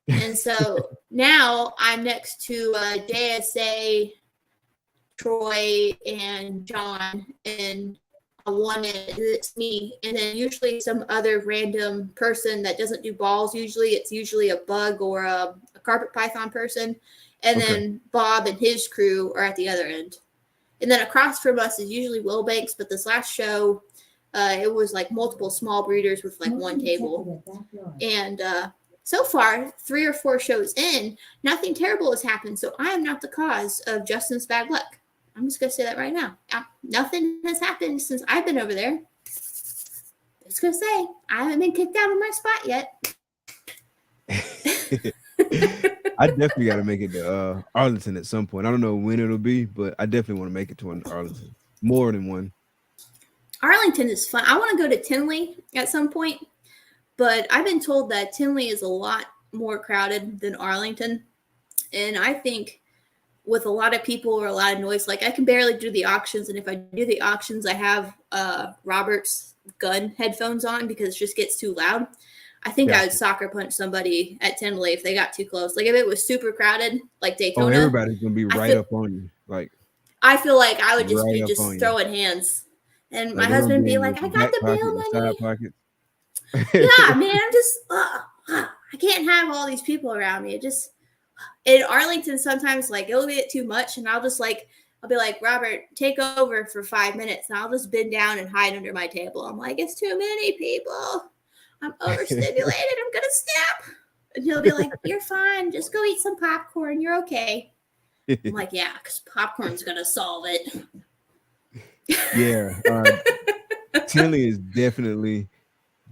And so now I'm next to JSA, Troy, and John, and it's me, and then usually some other random person that doesn't do balls. It's usually a bug or a carpet python person, and then Bob and his crew are at the other end. And then across from us is usually Wilbanks, but this last show, it was like multiple small breeders with like one table. And so far, 3 or 4 shows in, nothing terrible has happened. So I am not the cause of Justin's bad luck. I'm just going to say that right now. Nothing has happened since I've been over there. Just going to say, I haven't been kicked out of my spot yet. I definitely got to make it to Arlington at some point. I don't know when it'll be, but I definitely want to make it to Arlington. More than one. Arlington is fun. I want to go to Tinley at some point, but I've been told that Tinley is a lot more crowded than Arlington. And I think with a lot of people or a lot of noise, like I can barely do the auctions. And if I do the auctions, I have Robert's gun headphones on because it just gets too loud. I think I would soccer punch somebody at Tinley if they got too close. Like if it was super crowded, like Daytona. Everybody's going to be up on you. Like I feel like I would just be throwing hands. And my husband would be like, I got the bail money. Yeah, man, I'm just, I can't have all these people around me. It just, in Arlington, sometimes like it'll be too much, and I'll be like, Robert, take over for 5 minutes, and I'll just bend down and hide under my table. I'm like, it's too many people. I'm overstimulated. I'm gonna snap. And he'll be like, you're fine. Just go eat some popcorn. You're okay. I'm like, yeah, because popcorn's gonna solve it. Yeah, Tinley is definitely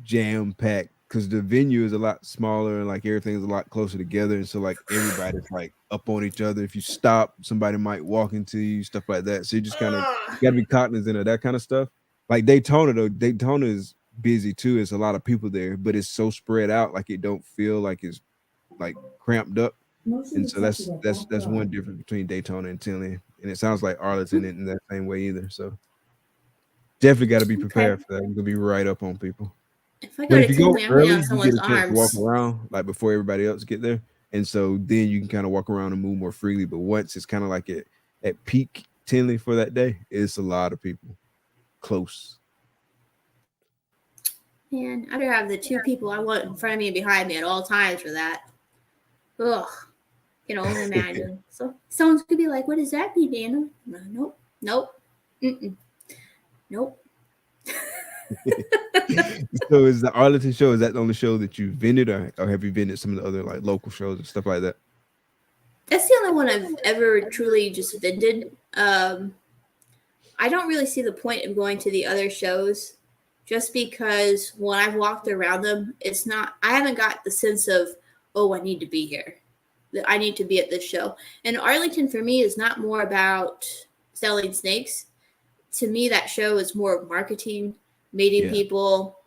jam packed because the venue is a lot smaller and like everything's a lot closer together, and so like everybody's like up on each other. If you stop, somebody might walk into you, stuff like that. So you just kind of got to be cognizant of that kind of stuff. Like Daytona, though, Daytona is busy too. It's a lot of people there, but it's so spread out, like it don't feel like it's like cramped up. And so that's one difference between Daytona and Tinley. And it sounds like Arlington isn't that same way either. So definitely got to be prepared for that. You're gonna be right up on people. If I But go if to you go Tinley, I'm early, on you someone's get a chance to walk arms. around like before everybody else get there, and so then you can kind of walk around and move more freely. But once it's kind of like at peak Tinley for that day, it's a lot of people close. Man, I'd rather have the two people I want in front of me and behind me at all times for that. Ugh. Can only imagine. So someone's gonna be like, "What does that mean, Anna?" Nope. Nope. So is the Arlington show, is that the only show that you vended, or have you vended some of the other like local shows and stuff like that? That's the only one I've ever truly just vended. I don't really see the point of going to the other shows just because when I've walked around them, I haven't got the sense of, oh, I need to be here. I need to be at this show. And Arlington for me is not more about selling snakes. To me, that show is more marketing, meeting people,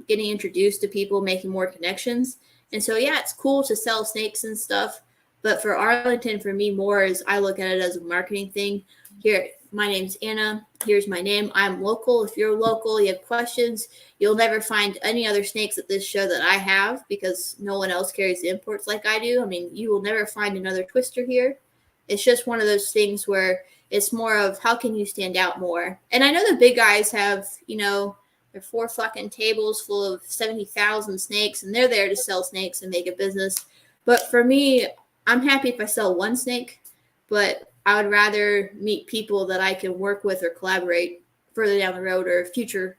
getting introduced to people, making more connections. And so, yeah, it's cool to sell snakes and stuff. But for Arlington, for me, more is I look at it as a marketing thing. Here, my name's Anna. Here's my name. I'm local. If you're local, you have questions, you'll never find any other snakes at this show that I have because no one else carries the imports like I do. I mean, you will never find another twister here. It's just one of those things where it's more of how can you stand out more. And I know the big guys have, they're 4 fucking tables full of 70,000 snakes, and they're there to sell snakes and make a business. But for me, I'm happy if I sell one snake, but I would rather meet people that I can work with or collaborate further down the road, or future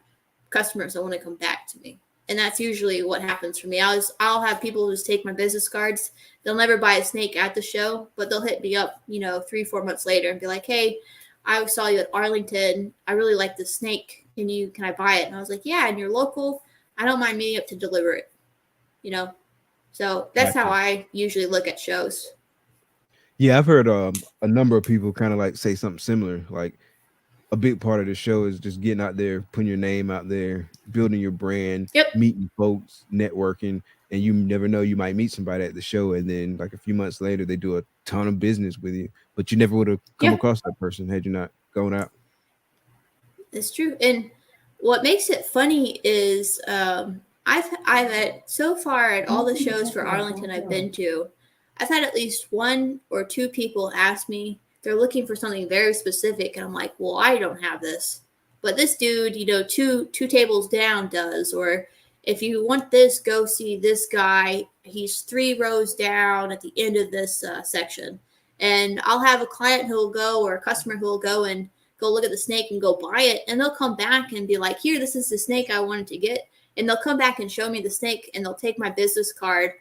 customers that want to come back to me. And that's usually what happens for me. I'll have people just take my business cards. They'll never buy a snake at the show, but they'll hit me up, 3-4 months later and be like, hey, I saw you at Arlington. I really like this snake. Can I buy it? And I was like, yeah, and you're local. I don't mind meeting up to deliver it, So that's how I usually look at shows. Yeah, I've heard a number of people kind of like say something similar. Like a big part of the show is just getting out there, putting your name out there, building your brand, meeting folks, networking, and you never know, you might meet somebody at the show, and then like a few months later, they do a ton of business with you, but you never would have come across that person had you not gone out. It's true. And what makes it funny is I've had so far at all the shows for Arlington I've been to, I've had at least 1 or 2 people ask me, they're looking for something very specific. And I'm like, well, I don't have this, but this dude, two tables down does. Or if you want this, go see this guy. He's 3 rows down at the end of this section. And I'll have a client who will go, or a customer who will go and go look at the snake and go buy it. And they'll come back and be like, here, this is the snake I wanted to get. And they'll come back and show me the snake, and they'll take my business card.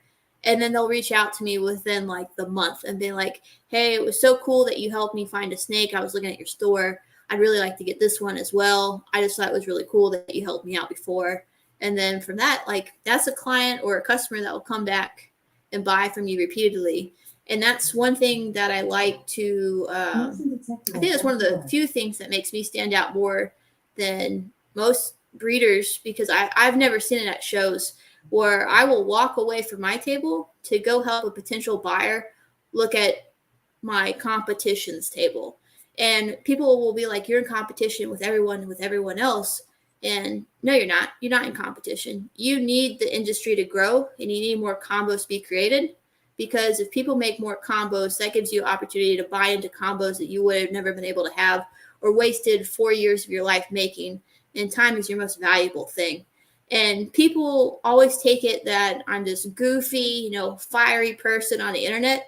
And then they'll reach out to me within like the month and be like, hey, it was so cool that you helped me find a snake. I was looking at your store. I'd really like to get this one as well. I just thought it was really cool that you helped me out before. And then from that, like, that's a client or a customer that will come back and buy from you repeatedly. And that's one thing that I like to, I think that's one of the few things that makes me stand out more than most breeders, because I've never seen it at shows where I will walk away from my table to go help a potential buyer look at my competition's table. And people will be like, you're in competition with everyone else. And no, you're not. You're not in competition. You need the industry to grow, and you need more combos to be created, because if people make more combos, that gives you opportunity to buy into combos that you would have never been able to have, or wasted 4 years of your life making. And time is your most valuable thing. And people always take it that I'm this goofy, fiery person on the internet.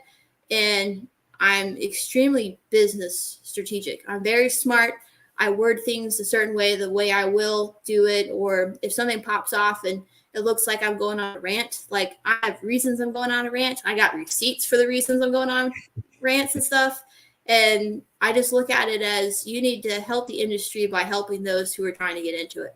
and I'm extremely business strategic. I'm very smart. I word things a certain way, the way I will do it. Or if something pops off and it looks like I'm going on a rant, like I have reasons I'm going on a rant. I got receipts for the reasons I'm going on rants and stuff. And I just look at it as you need to help the industry by helping those who are trying to get into it.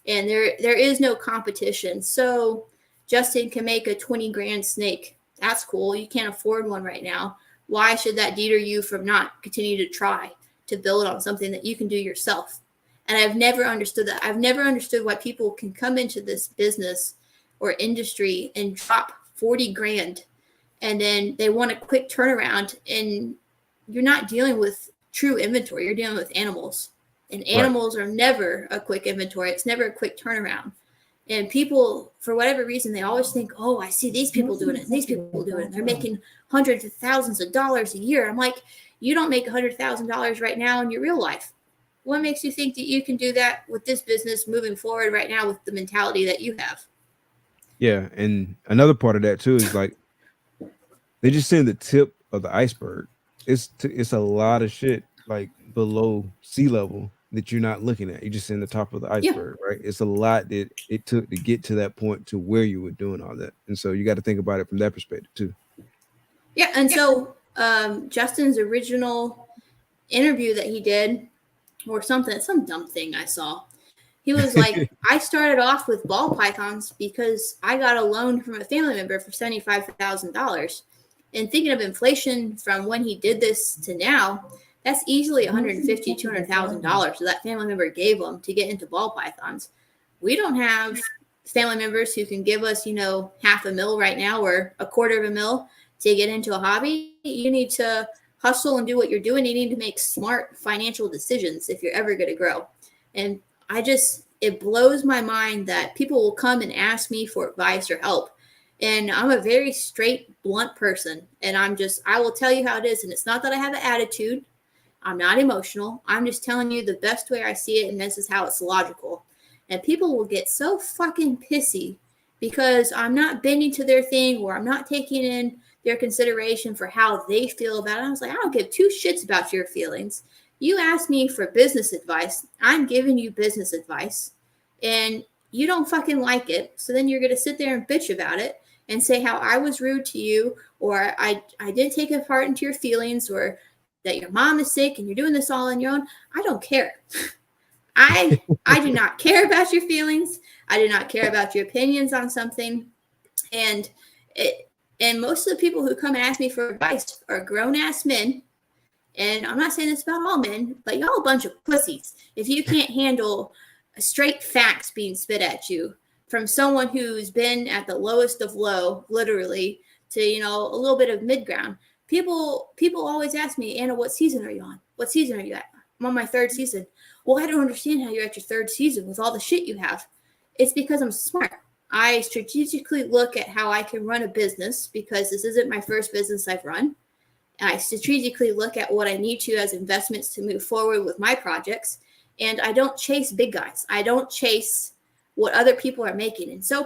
And there is no competition. So Justin can make a 20 grand snake. That's cool. You can't afford one right now. Why should that deter you from not continuing to try to build on something that you can do yourself? And I've never understood that. I've never understood why people can come into this business or industry and drop 40 grand and then they want a quick turnaround, and you're not dealing with true inventory. You're dealing with animals, and animals are never a quick inventory. It's never a quick turnaround. And people, for whatever reason, they always think, oh, I see these people doing it, and these people doing it. They're making hundreds of thousands of dollars a year. I'm like, you don't make $100,000 right now in your real life. What makes you think that you can do that with this business moving forward right now with the mentality that you have? Yeah, and another part of that too is like they just seeing the tip of the iceberg. It's a lot of shit like below sea level that you're not looking at. You're just in the top of the iceberg, right? It's a lot that it took to get to that point to where you were doing all that. And so you got to think about it from that perspective too. Yeah. And so Justin's original interview that he did, or some dumb thing I saw, he was like, I started off with ball pythons because I got a loan from a family member for $75,000. And thinking of inflation from when he did this to now, that's easily $150,000, $200,000 that that family member gave him to get into ball pythons. We don't have family members who can give us, $500,000 right now or $250,000 to get into a hobby. You need to hustle and do what you're doing. You need to make smart financial decisions if you're ever going to grow. And it blows my mind that people will come and ask me for advice or help. And I'm a very straight, blunt person. And I will tell you how it is. And it's not that I have an attitude. I'm not emotional. I'm just telling you the best way I see it, and this is how it's logical. And people will get so fucking pissy because I'm not bending to their thing, or I'm not taking in their consideration for how they feel about it. I was like, I don't give two shits about your feelings. You asked me for business advice. I'm giving you business advice, and you don't fucking like it. So then you're going to sit there and bitch about it and say how I was rude to you, or I didn't take a part into your feelings, or that your mom is sick and you're doing this all on your own. I don't care. I do not care about your feelings. I do not care about your opinions on something. And most of the people who come and ask me for advice are grown-ass men. And I'm not saying this about all men, but y'all a bunch of pussies if you can't handle straight facts being spit at you from someone who's been at the lowest of low, literally, to, a little bit of mid-ground. People always ask me, Anna, what season are you on? What season are you at? I'm on my third season. Well, I don't understand how you're at your third season with all the shit you have. It's because I'm smart. I strategically look at how I can run a business, because this isn't my first business I've run. I strategically look at what I need to as investments to move forward with my projects. And I don't chase big guys. I don't chase what other people are making. And so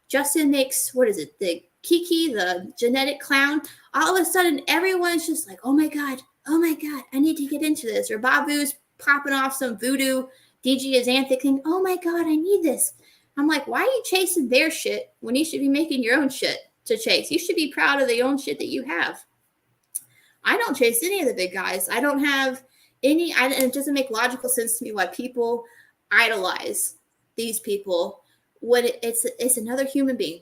Justin makes, the Kiki, the genetic clown. All of a sudden, everyone's just like, oh my God, I need to get into this. Or Babu's popping off some voodoo DG Azanthic thing. Oh my God, I need this. I'm like, why are you chasing their shit when you should be making your own shit to chase? You should be proud of the own shit that you have. I don't chase any of the big guys. I don't have any, and it doesn't make logical sense to me why people idolize these people when it's another human being.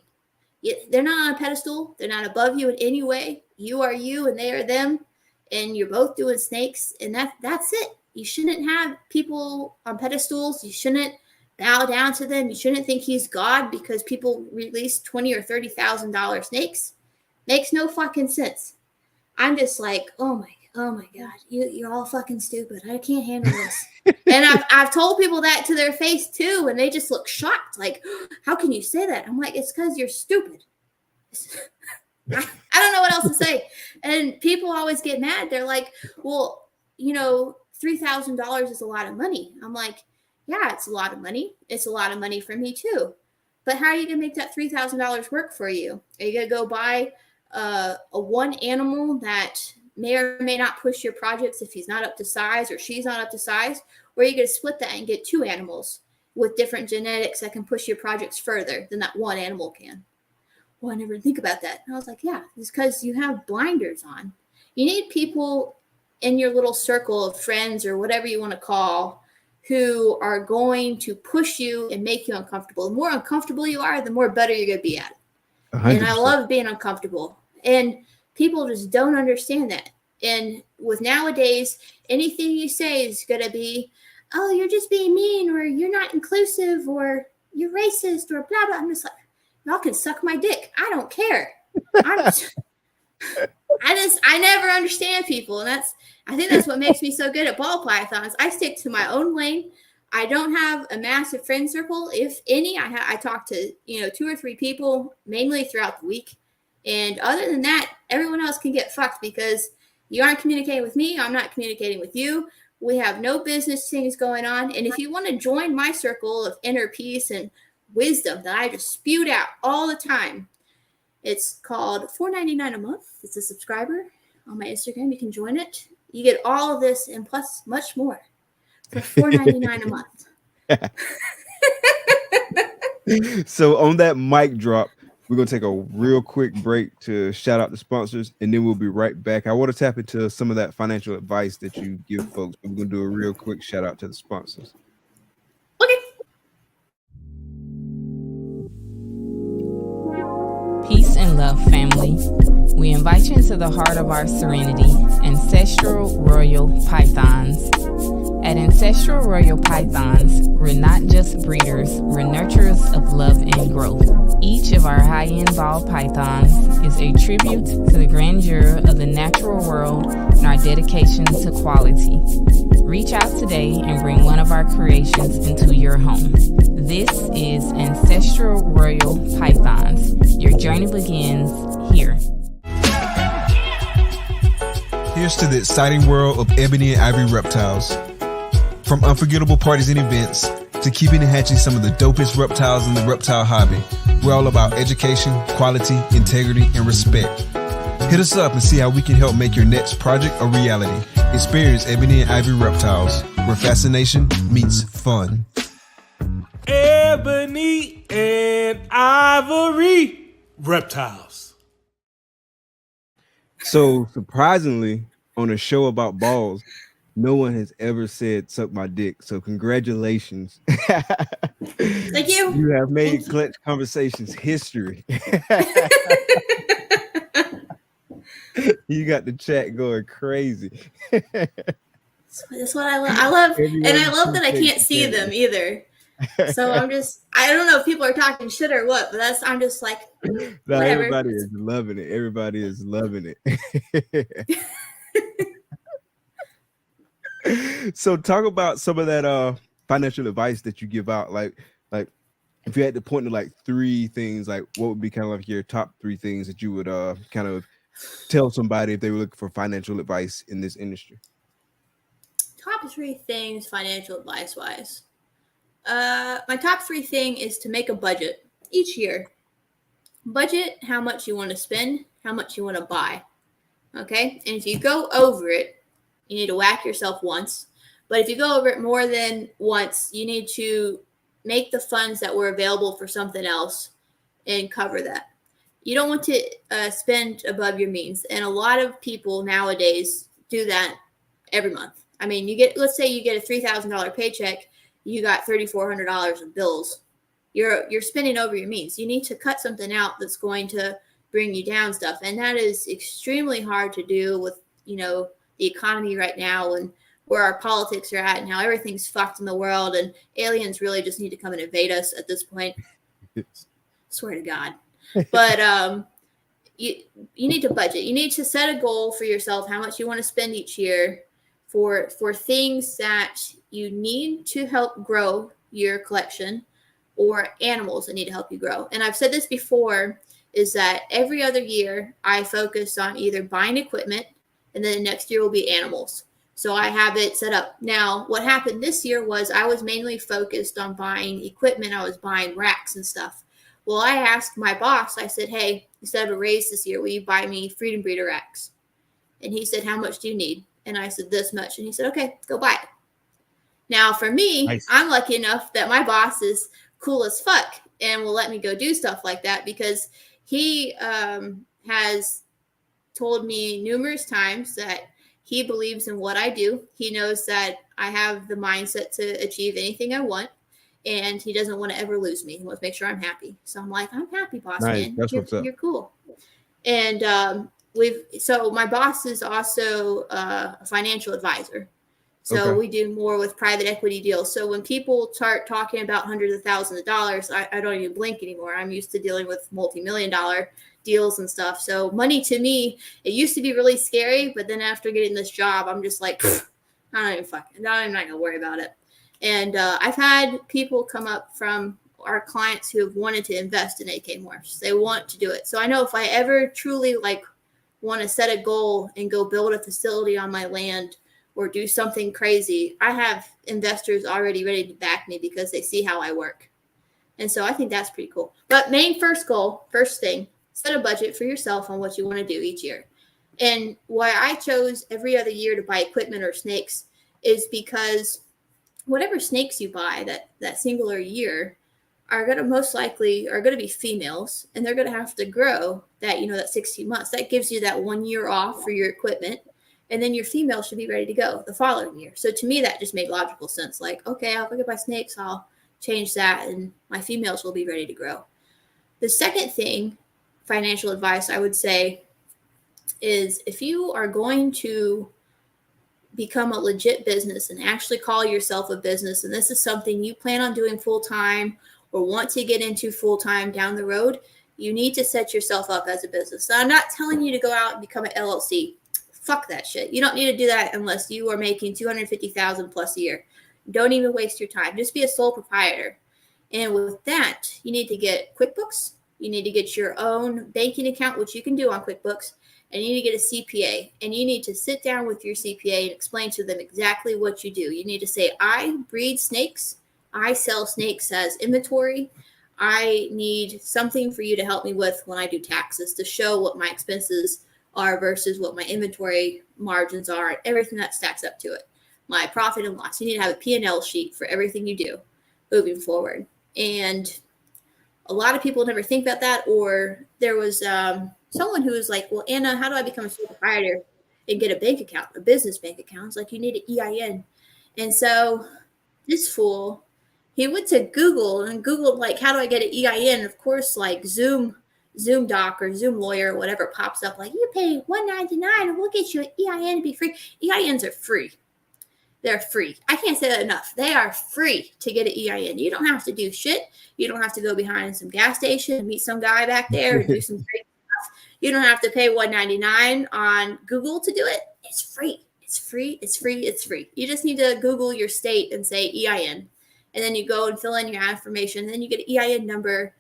They're not on a pedestal. They're not above you in any way. You are you and they are them. And you're both doing snakes. And that's it. You shouldn't have people on pedestals. You shouldn't bow down to them. You shouldn't think he's God because people release $20,000 or $30,000 snakes. Makes no fucking sense. I'm just like, oh my God, you're all fucking stupid. I can't handle this. And I've told people that to their face too, and they just look shocked. Like, how can you say that? I'm like, it's because you're stupid. I don't know what else to say. And people always get mad. They're like, well, $3,000 is a lot of money. I'm like, yeah, it's a lot of money. It's a lot of money for me too. But how are you going to make that $3,000 work for you? Are you going to go buy a one animal that may or may not push your projects if he's not up to size or she's not up to size, or you could split that and get 2 animals with different genetics that can push your projects further than that one animal can. Well, I never think about that. And I was like, yeah, it's because you have blinders on. You need people in your little circle of friends or whatever you want to call who are going to push you and make you uncomfortable. The more uncomfortable you are, the more better you're going to be at it. 100%. And I love being uncomfortable. And people just don't understand that. And with nowadays, anything you say is going to be, oh, you're just being mean, or you're not inclusive, or you're racist, or blah, blah. I'm just like, y'all can suck my dick. I don't care. I never understand people. And I think that's what makes me so good at ball pythons. I stick to my own lane. I don't have a massive friend circle. If any, I talk to, 2 or 3 people, mainly throughout the week. And other than that, everyone else can get fucked because you aren't communicating with me. I'm not communicating with you. We have no business things going on. And if you want to join my circle of inner peace and wisdom that I just spewed out all the time, it's called $4.99 a month. It's a subscriber on my Instagram. You can join it. You get all of this and plus much more for $4.99 a month. So on that mic drop, we're going to take a real quick break to shout out the sponsors, and then we'll be right back. I want to tap into some of that financial advice that you give folks. We're going to do a real quick shout out to the sponsors. Okay. Peace and love, family. We invite you into the heart of our serenity, Ancestral Royal Pythons. At Ancestral Royal Pythons, we're not just breeders, we're nurturers of love and growth. Each of our high-end ball pythons is a tribute to the grandeur of the natural world and our dedication to quality. Reach out today and bring one of our creations into your home. This is Ancestral Royal Pythons. Your journey begins here. Here's to the exciting world of Ebony and Ivory reptiles. From unforgettable parties and events to keeping and hatching some of the dopest reptiles in the reptile hobby, we're all about education, quality, integrity, and respect. Hit us up and see how we can help make your next project a reality. Experience Ebony and Ivory reptiles, where fascination meets fun. Ebony and Ivory reptiles. So surprisingly, on a show about balls, no one has ever said suck my dick. So congratulations. Thank you. You have made Clutch Conversations history. You got the chat going crazy. That's what I love. I love that I can't see them either. So I don't know if people are talking shit or what, but I'm just like, no, everybody is loving it. Everybody is loving it. So talk about some of that financial advice that you give out. Like if you had to point to like 3 things, like what would be kind of like your top 3 things that you would kind of tell somebody if they were looking for financial advice in this industry? Top 3 things financial advice wise. My top 3 thing is to make a budget each year. Budget how much you want to spend, how much you want to buy. Okay? And if you go over it, you need to whack yourself once. But if you go over it more than once, you need to make the funds that were available for something else and cover that. You don't want to spend above your means. And a lot of people nowadays do that every month. I mean, let's say you get a $3,000 paycheck, you got $3,400 in bills. You're spending over your means. You need to cut something out that's going to bring you down stuff. And that is extremely hard to do with, the economy right now and where our politics are at and how everything's fucked in the world, and aliens really just need to come and invade us at this point. Swear to God. But you need to budget. You need to set a goal for yourself, how much you want to spend each year for things that you need to help grow your collection or animals that need to help you grow. And I've said this before, is that every other year I focus on either buying equipment, and then the next year will be animals. So I have it set up. Now, what happened this year was I was mainly focused on buying equipment. I was buying racks and stuff. Well, I asked my boss, I said, hey, instead of a raise this year, will you buy me Freedom Breeder X? And he said, how much do you need? And I said, this much. And he said, okay, go buy it. Now, for me, Nice. I'm lucky enough that my boss is cool as fuck and will let me go do stuff like that, because he has told me numerous times that he believes in what I do. He knows that I have the mindset to achieve anything I want, and he doesn't want to ever lose me. He wants to make sure I'm happy. So I'm like, I'm happy, boss Nice. man. That's what's up. You're cool. And so my boss is also a financial advisor. So we do more with private equity deals. So when people start talking about hundreds of thousands of dollars, I don't even blink anymore. I'm used to dealing with multi-million-dollar deals and stuff. So money to me, it used to be really scary, but then after getting this job, I'm just like, I'm not gonna worry about it. And I've had people come up from our clients who have wanted to invest in AK Morphs. They want to do it. So I know if I ever truly want to set a goal and go build a facility on my land or do something crazy, I have investors already ready to back me because they see how I work. And so I think that's pretty cool. But first thing, set a budget for yourself on what you want to do each year. And why I chose every other year to buy equipment or snakes is because whatever snakes you buy that singular year are going to be females, and they're going to have to grow that 16 months. That gives you that 1 year off for your equipment. And then your female should be ready to go the following year. So to me, that just made logical sense. Like, okay, if I get my snakes, I'll change that, and my females will be ready to grow. The second thing, financial advice, I would say, is if you are going to become a legit business and actually call yourself a business, and this is something you plan on doing full-time or want to get into full-time down the road, you need to set yourself up as a business. So I'm not telling you to go out and become an LLC. Fuck that shit. You don't need to do that unless you are making $250,000 plus a year. Don't even waste your time. Just be a sole proprietor. And with that, you need to get QuickBooks. You need to get your own banking account, which you can do on QuickBooks. And you need to get a CPA. And you need to sit down with your CPA and explain to them exactly what you do. You need to say, I breed snakes. I sell snakes as inventory. I need something for you to help me with when I do taxes to show what my expenses are versus what my inventory margins are, and everything that stacks up to it. My profit and loss. You need to have a P&L sheet for everything you do moving forward. And a lot of people never think about that. Or there was someone who was like, well, Anna, how do I become a sole proprietor and get a bank account, a business bank account? It's like, you need an EIN. And so this fool, he went to Google and Googled, like, how do I get an EIN? Of course, like Zoom doc or Zoom lawyer or whatever pops up, like, you pay $199 and we'll get you an EIN to be free. EINs are free. They're free. I can't say that enough. They are free to get an EIN. You don't have to do shit. You don't have to go behind some gas station and meet some guy back there and do some crazy stuff. You don't have to pay $199 on Google to do it. It's free. It's free. It's free. It's free. You just need to Google your state and say EIN. And then you go and fill in your information. And then you get an EIN number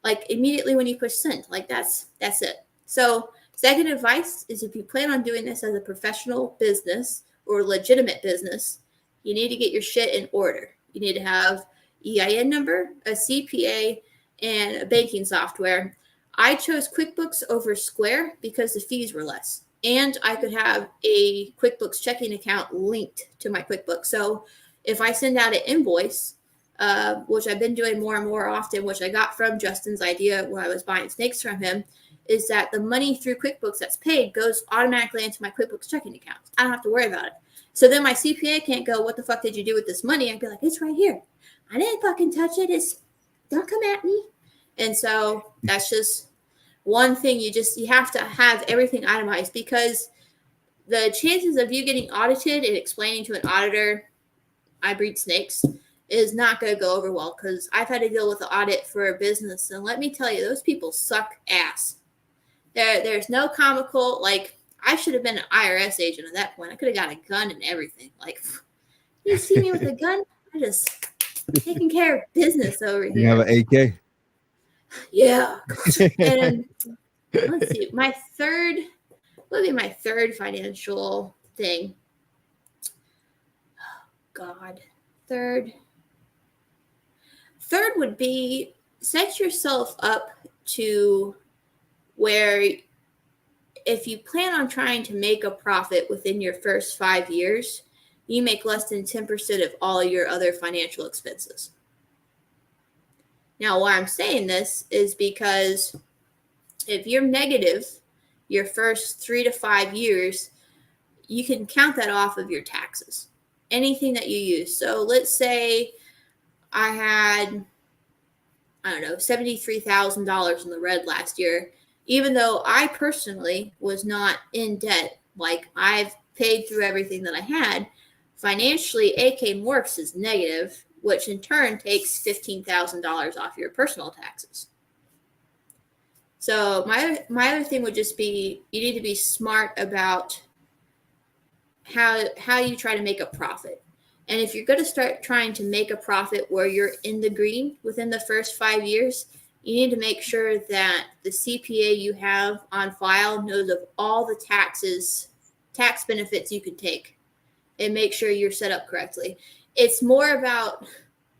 like immediately when you push send. Like that's it. So second advice is, if you plan on doing this as a professional business or legitimate business, you need to get your shit in order. You need to have EIN number, a CPA, and a banking software. I chose QuickBooks over Square because the fees were less. And I could have a QuickBooks checking account linked to my QuickBooks. So if I send out an invoice, which I've been doing more and more often, which I got from Justin's idea when I was buying snakes from him, is that the money through QuickBooks that's paid goes automatically into my QuickBooks checking account. I don't have to worry about it. So then my CPA can't go, what the fuck did you do with this money? I'd be like, it's right here. I didn't fucking touch it. Don't come at me. And so that's just one thing. You have to have everything itemized, because the chances of you getting audited and explaining to an auditor, I breed snakes, is not going to go over well, because I've had to deal with the audit for a business. And let me tell you, those people suck ass. There's no comical, like, I should have been an IRS agent at that point. I could have got a gun and everything. Like, you see me with a gun? I just taking care of business over here. You have an AK? Yeah. And let's see, my third financial thing. Oh, God. Third would be set yourself up to where if you plan on trying to make a profit within your first 5 years, you make less than 10% of all your other financial expenses. Now, why I'm saying this is because if you're negative your first 3 to 5 years, you can count that off of your taxes, anything that you use. So let's say I had, I don't know, $73,000 in the red last year, even though I personally was not in debt. Like, I've paid through everything that I had. Financially, AK Morphs is negative, which in turn takes $15,000 off your personal taxes. So my other thing would just be, you need to be smart about how you try to make a profit. And if you're going to start trying to make a profit where you're in the green within the first 5 years, you need to make sure that the CPA you have on file knows of all the tax benefits you can take, and make sure you're set up correctly. It's more about,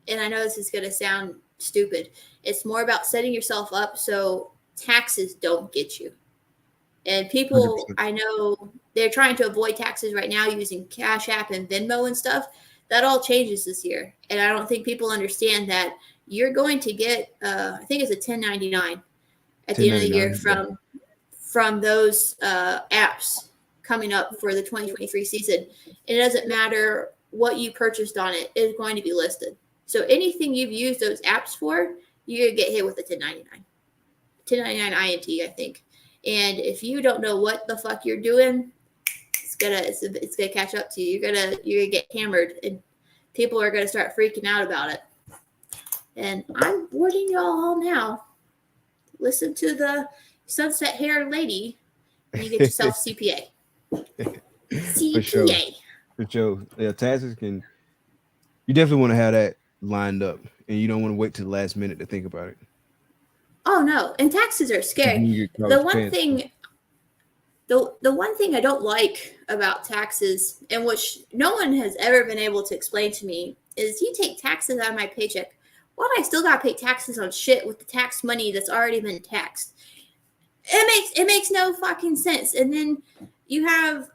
and I know this is going to sound stupid, it's more about setting yourself up so taxes don't get you. And people, 100%. I know they're trying to avoid taxes right now using Cash App and Venmo and stuff. That all changes this year. And I don't think people understand that you're going to get, I think it's a 1099 at the end of the year from those apps coming up for the 2023 season. It doesn't matter what you purchased on it, it's going to be listed. So anything you've used those apps for, you're going to get hit with a 1099 INT, I think. And if you don't know what the fuck you're doing, it's gonna catch up to you. You're gonna get hammered, and people are gonna start freaking out about it. And I'm warning y'all all now. Listen to the sunset hair lady, and you get yourself CPA. CPA. For sure. Yeah, taxes can. You definitely want to have that lined up, and you don't want to wait to the last minute to think about it. Oh no, and taxes are scary. The one thing I don't like about taxes, and which no one has ever been able to explain to me, is you take taxes out of my paycheck. Why do I still gotta pay taxes on shit with the tax money that's already been taxed? It makes no fucking sense. And then you have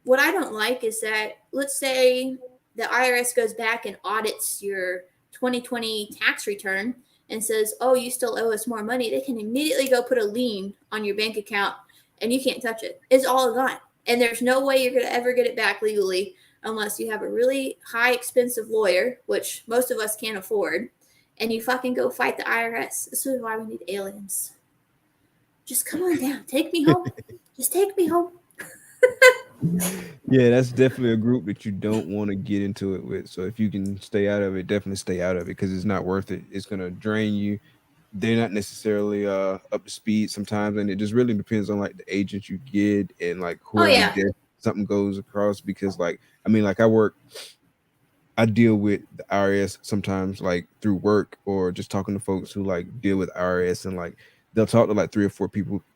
what I don't like is that, let's say the IRS goes back and audits your 2020 tax return and says, oh, you still owe us more money. They can immediately go put a lien on your bank account and you can't touch it. It's all gone. And there's no way you're going to ever get it back legally unless you have a really high expensive lawyer, which most of us can't afford, and you fucking go fight the IRS. This is why we need aliens. Just come on down. Take me home. Just take me home. Yeah, that's definitely a group that you don't want to get into it with. So if you can stay out of it, definitely stay out of it, because it's not worth it. It's going to drain you. They're not necessarily up to speed sometimes, and it just really depends on like the agent you get and like whoever something goes across. Because like, I mean, like I deal with the IRS sometimes, like through work or just talking to folks who like deal with IRS, and like they'll talk to like 3 or 4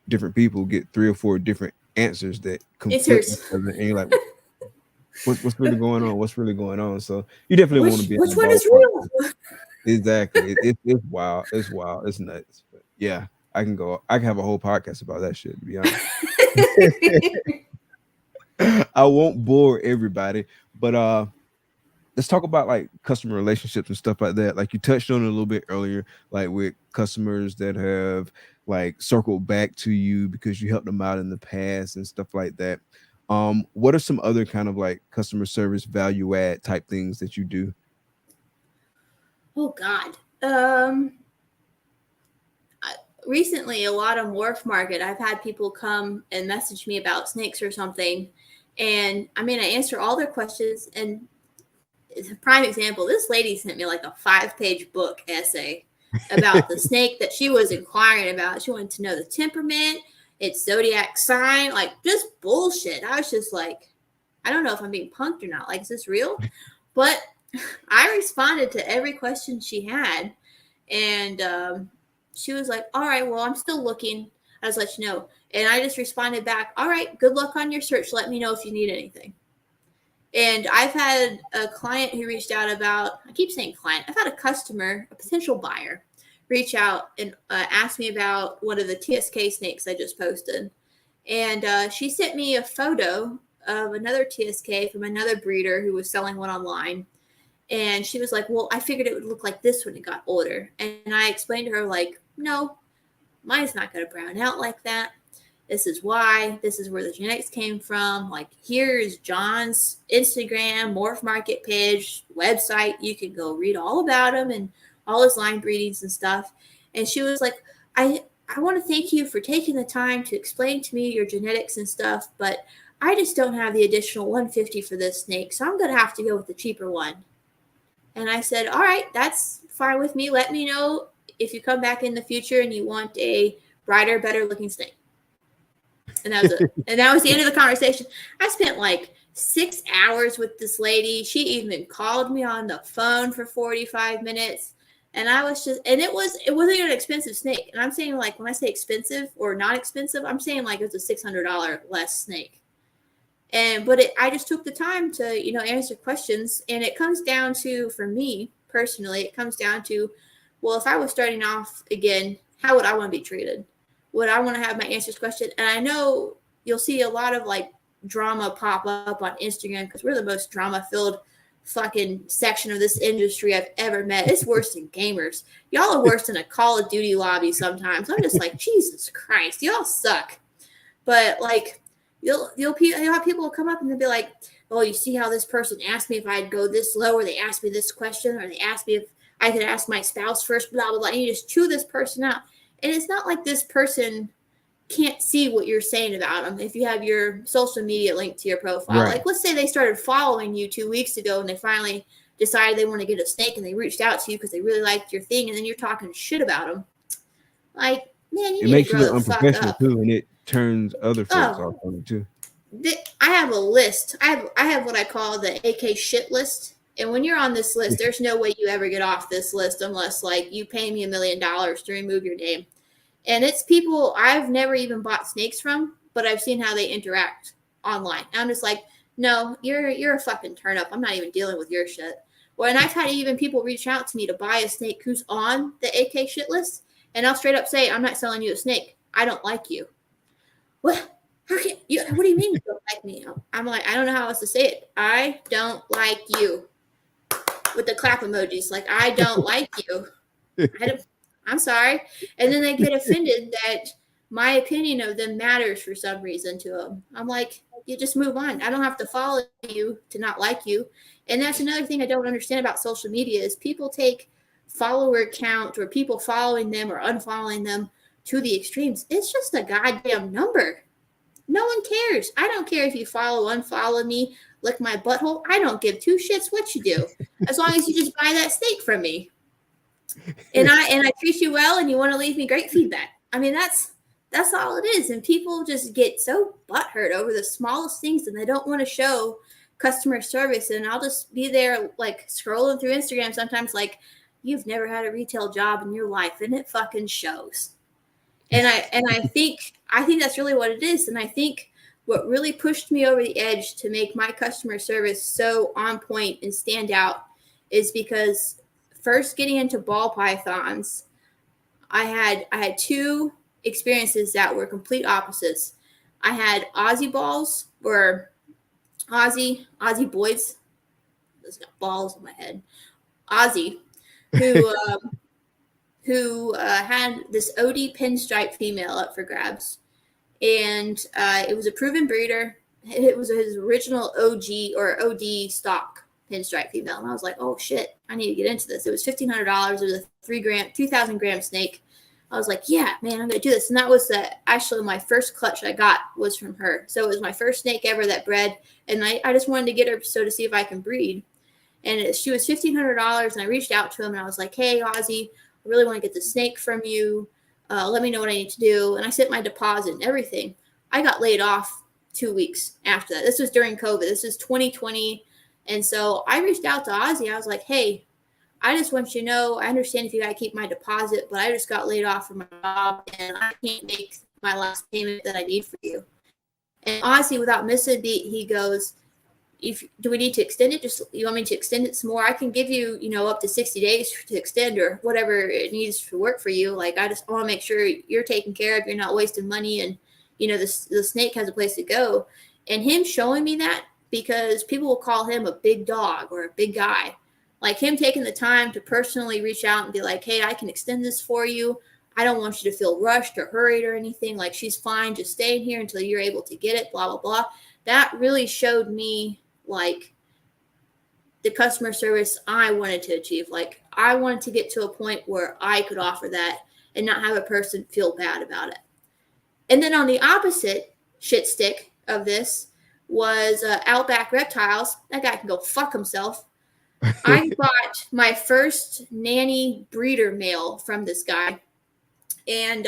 different people, get 3 or 4 different answers that conflict, and you're like, what's really going on? What's really going on? So you definitely want to be. Which one is real? Exactly. It's wild. It's wild. It's nuts. But yeah, I can have a whole podcast about that shit, to be honest. I won't bore everybody, but let's talk about like customer relationships and stuff like that. Like you touched on it a little bit earlier, like with customers that have like circled back to you because you helped them out in the past and stuff like that. What are some other kind of like customer service value add type things that you do? Oh God. Recently, a lot of Morph Market, I've had people come and message me about snakes or something. And I mean, I answer all their questions. And it's a prime example. This lady sent me like a 5-page book essay about the snake that she was inquiring about. She wanted to know the temperament, its zodiac sign, like just bullshit. I was just like, I don't know if I'm being punked or not. Like, is this real? But I responded to every question she had. And she was like, all right, well, I'm still looking. I just let you know. And I just responded back, all right, good luck on your search. Let me know if you need anything. And I've had a client who reached out about, I keep saying client, I've had a customer, a potential buyer, reach out and ask me about one of the TSK snakes I just posted. And she sent me a photo of another TSK from another breeder who was selling one online. And she was like, well, I figured it would look like this when it got older. And I explained to her, like, no, mine's not going to brown out like that. This is why. This is where the genetics came from. Like, here's John's Instagram, Morph Market page, website. You can go read all about him and all his line breedings and stuff. And she was like, I want to thank you for taking the time to explain to me your genetics and stuff, but I just don't have the additional $150 for this snake, so I'm going to have to go with the cheaper one. And I said, all right, that's fine with me. Let me know if you come back in the future and you want a brighter, better looking snake. And that was it. And that was the end of the conversation. I spent like 6 hours with this lady. She even called me on the phone for 45 minutes. And I was just, and it wasn't an expensive snake. And I'm saying, like, when I say expensive or not expensive, I'm saying like it was a $600 less snake. But I just took the time to, answer questions. And it comes down to, for me personally, it comes down to, well, if I was starting off again, how would I want to be treated? Would I want to have my answers questioned? And I know you'll see a lot of like drama pop up on Instagram because we're the most drama-filled fucking section of this industry I've ever met. It's worse than gamers. Y'all are worse than a Call of Duty lobby sometimes. I'm just like, Jesus Christ, y'all suck. But like, you'll have people come up and they'll be like, oh, you see how this person asked me if I'd go this low, or they asked me this question, or they asked me if I could ask my spouse first, blah, blah, blah. And you just chew this person out. And it's not like this person can't see what you're saying about them if you have your social media linked to your profile. Right. Like, let's say they started following you 2 weeks ago and they finally decided they want to get a snake and they reached out to you because they really liked your thing, and then you're talking shit about them. Like, man, it makes you look unprofessional too, and it turns other folks off on it too. I have a list. I have what I call the AK shit list. And when you're on this list, there's no way you ever get off this list unless, like, you pay me $1 million to remove your name. And it's people I've never even bought snakes from, but I've seen how they interact online. And I'm just like, no, you're a fucking turn up. I'm not even dealing with your shit. Well, and I've had even people reach out to me to buy a snake who's on the AK shit list, and I'll straight up say, I'm not selling you a snake. I don't like you. What? How can you? What do you mean you don't like me? I'm like, I don't know how else to say it. I don't like you. With the clap emojis, like, I don't like you. I'm sorry. And then they get offended that my opinion of them matters for some reason to them. I'm like, you just move on. I don't have to follow you to not like you. And that's another thing I don't understand about social media is people take follower count or people following them or unfollowing them to the extremes. It's just a goddamn number. No one cares. I don't care if you unfollow me, lick my butthole. I don't give two shits what you do, as long as you just buy that steak from me. And I treat you well, and you want to leave me great feedback. I mean, that's all it is. And people just get so butthurt over the smallest things, and they don't want to show customer service. And I'll just be there, like, scrolling through Instagram sometimes, like, you've never had a retail job in your life, and it fucking shows. And I think that's really what it is. And I think what really pushed me over the edge to make my customer service so on point and stand out is because first getting into ball pythons, I had two experiences that were complete opposites. I had Aussie balls, or Aussie boys. There's got balls on my head. Aussie, who had this OD pinstripe female up for grabs. And it was a proven breeder. It was his original OG or OD stock pinstripe female. And I was like, oh shit, I need to get into this. It was $1,500. It was a 2,000 gram snake. I was like, yeah, man, I'm going to do this. And that was actually my first clutch I got was from her. So it was my first snake ever that bred. And I just wanted to get her to see if I can breed. And she was $1,500. And I reached out to him and I was like, hey, Aussie, I really want to get the snake from you. Let me know what I need to do. And I sent my deposit and everything. I got laid off 2 weeks after that. This was during COVID. This is 2020. And so I reached out to Ozzy. I was like, hey, I just want you to know, I understand if you got to keep my deposit, but I just got laid off from my job and I can't make my last payment that I need for you. And Ozzy, without missing a beat, he goes, do we need to extend it? Just, you want me to extend it some more? I can give you, up to 60 days to extend or whatever it needs to work for you. Like, I just want to make sure you're taken care of. You're not wasting money. And, the snake has a place to go. And him showing me that, because people will call him a big dog or a big guy, like him taking the time to personally reach out and be like, hey, I can extend this for you. I don't want you to feel rushed or hurried or anything. Like, she's fine. Just stay in here until you're able to get it, blah, blah, blah. That really showed me like the customer service I wanted to achieve. Like, I wanted to get to a point where I could offer that and not have a person feel bad about it. And then on the opposite shit stick of this was Outback Reptiles. That guy can go fuck himself. I got my first nanny breeder male from this guy. And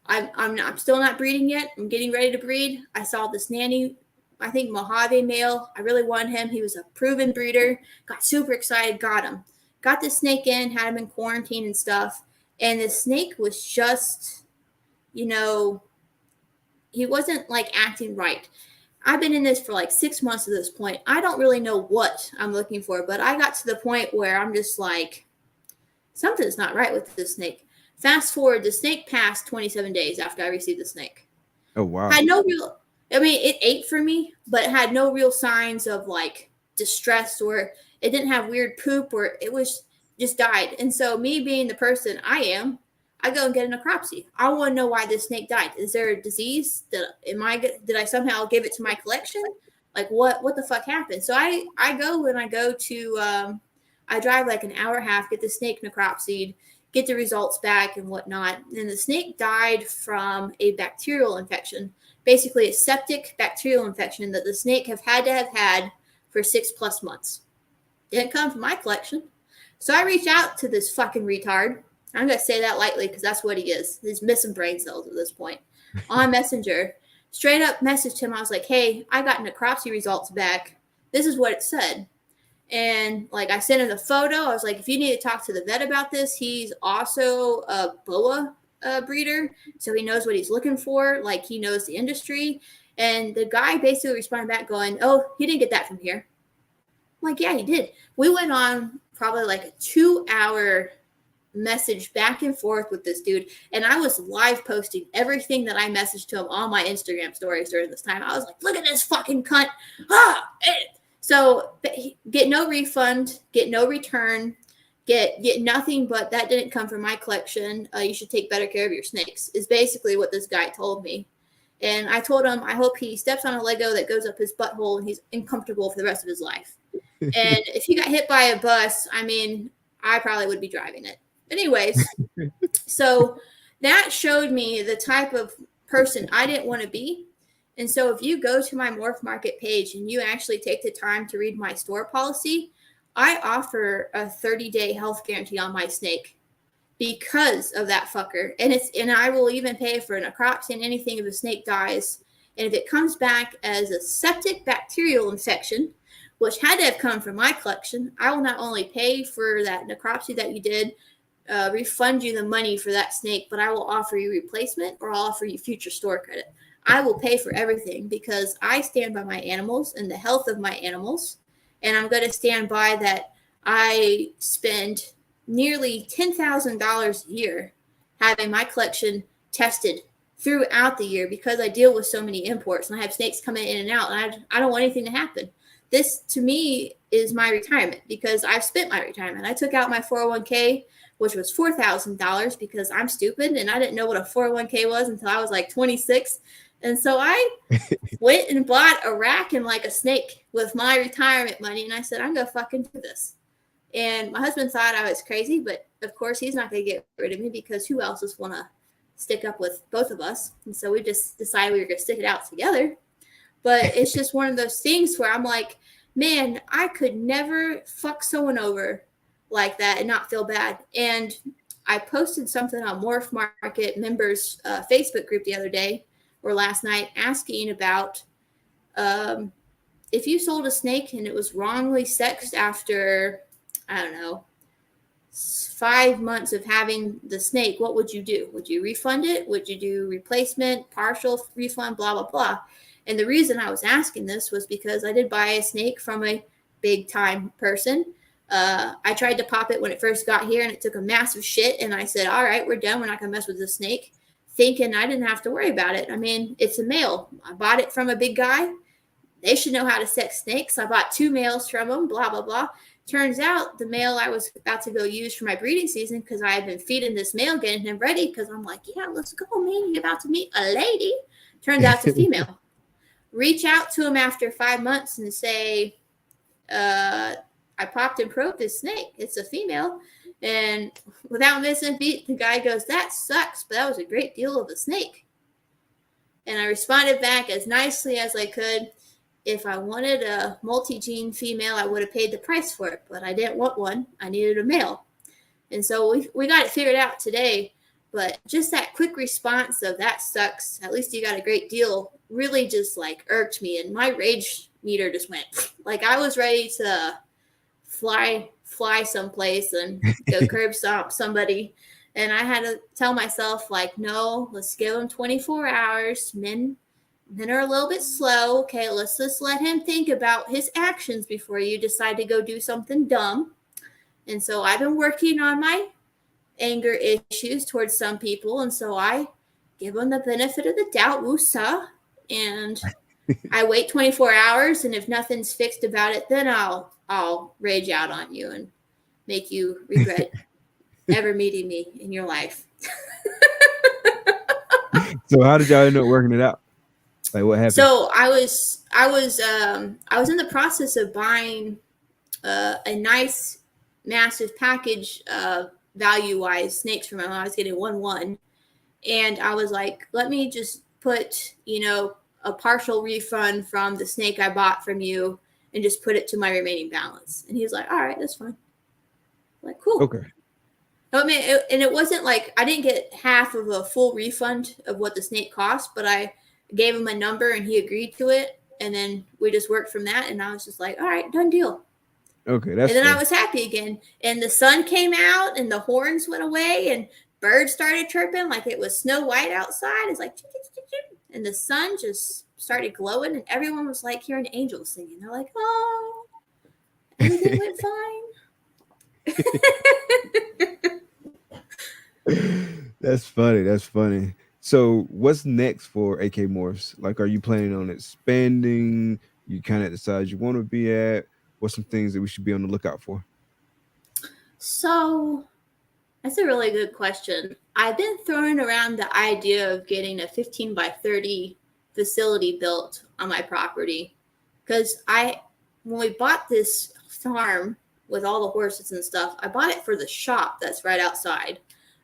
I'm still not breeding yet. I'm getting ready to breed. I saw this nanny, I think Mojave male. I really wanted him. He was a proven breeder. Got super excited, got him. Got the snake in, had him in quarantine and stuff. And the snake was just, he wasn't like acting right. I've been in this for like 6 months at this point. I don't really know what I'm looking for, but I got to the point where I'm just like, something's not right with this snake. Fast forward, the snake passed 27 days after I received the snake. Oh, wow. It ate for me, but it had no real signs of like distress, or it didn't have weird poop, or it was just died. And so me being the person I go and get a necropsy. I want to know why this snake died. Is there a disease? Did I somehow give it to my collection? Like, what the fuck happened? So I drive like an hour and a half, get the snake necropsied, get the results back and whatnot. And the snake died from a bacterial infection, basically a septic bacterial infection that the snake have had for 6+ months. Didn't come from my collection. So I reach out to this fucking retard. I'm going to say that lightly because that's what he is. He's missing brain cells at this point. On Messenger, straight up messaged him. I was like, hey, I got necropsy results back. This is what it said. And like, I sent him the photo. I was like, if you need to talk to the vet about this, he's also a boa breeder. So he knows what he's looking for. Like, he knows the industry. And the guy basically responded back going, oh, he didn't get that from here. I'm like, yeah, he did. We went on probably like a 2-hour message back and forth with this dude, and I was live posting everything that I messaged to him on my Instagram stories during this time. I was like, look at this fucking cunt. So get no refund, get no return, get nothing, but that didn't come from my collection. You should take better care of your snakes, is basically what this guy told me. And I told him I hope he steps on a Lego that goes up his butthole and he's uncomfortable for the rest of his life. And if he got hit by a bus, I probably would be driving it. Anyways, so that showed me the type of person I didn't want to be. And so if you go to my Morph Market page and you actually take the time to read my store policy, I offer a 30-day health guarantee on my snake because of that fucker. And I will even pay for necropsy and anything if a snake dies. And if it comes back as a septic bacterial infection, which had to have come from my collection, I will not only pay for that necropsy that you did, refund you the money for that snake, but I will offer you replacement, or I'll offer you future store credit. I will pay for everything because I stand by my animals and the health of my animals. And I'm going to stand by that. I spend nearly $10,000 a year having my collection tested throughout the year because I deal with so many imports and I have snakes coming in and out, and I don't want anything to happen. This, to me, is my retirement because I've spent my retirement. I took out my 401k, which was $4,000 because I'm stupid and I didn't know what a 401k was until I was like 26. And so I went and bought a rack and like a snake with my retirement money. And I said, I'm going to fucking do this. And my husband thought I was crazy, but of course he's not going to get rid of me because who else is want to stick up with both of us? And so we just decided we were going to stick it out together. But it's just one of those things where I'm like, man, I could never fuck someone over like that and not feel bad. And I posted something on Morph Market members Facebook group the other day or last night asking about if you sold a snake and it was wrongly sexed after, I don't know, 5 months of having the snake, what would you do? Would you refund it? Would you do replacement, partial refund, blah, blah, blah? And the reason I was asking this was because I did buy a snake from a big time person. I tried to pop it when it first got here and it took a massive shit. And I said, all right, we're done. We're not going to mess with this snake, thinking I didn't have to worry about it. I mean, it's a male. I bought it from a big guy. They should know how to sex snakes. I bought 2 males from them, blah, blah, blah. Turns out the male I was about to go use for my breeding season, because I had been feeding this male, getting him ready, because I'm like, yeah, let's go, man. You're about to meet a lady. Turns out it's a female. Reach out to him after 5 months and say, I popped and probed this snake. It's a female. And without missing a beat, the guy goes, that sucks, but that was a great deal of a snake. And I responded back as nicely as I could. If I wanted a multi-gene female, I would have paid the price for it, but I didn't want one. I needed a male. And so we got it figured out today. But just that quick response of that sucks, at least you got a great deal, really just like irked me. And my rage meter just went, like I was ready to fly someplace and go curb stomp somebody. And I had to tell myself, like, no, let's give him 24 hours. Men are a little bit slow. Okay, let's just let him think about his actions before you decide to go do something dumb. And so I've been working on my anger issues towards some people. And so I give them the benefit of the doubt, woosah, and I wait 24 hours. And if nothing's fixed about it, then I'll rage out on you and make you regret ever meeting me in your life. So how did y'all end up working it out? Like what happened? So I was in the process of buying a nice massive package value-wise snakes for my mom. I was getting 1-1, and I was like, let me just put, a partial refund from the snake I bought from you and just put it to my remaining balance. And he was like, all right, that's fine. I'm like, cool. Okay. I mean, it wasn't like I didn't get half of a full refund of what the snake cost, but I gave him a number and he agreed to it. And then we just worked from that. And I was just like, all right, done deal. Okay. And then I was happy again. And the sun came out and the horns went away and birds started chirping like it was Snow White outside. It's like, and the sun just started glowing and everyone was like hearing angels singing. They're like, oh, everything went fine. That's funny. So what's next for AK Morphs? Like, are you planning on expanding? You kind of decide you want to be at? What's some things that we should be on the lookout for? So that's a really good question. I've been throwing around the idea of getting a 15 by 30 facility built on my property. Because when we bought this farm with all the horses and stuff, I bought it for the shop that's right outside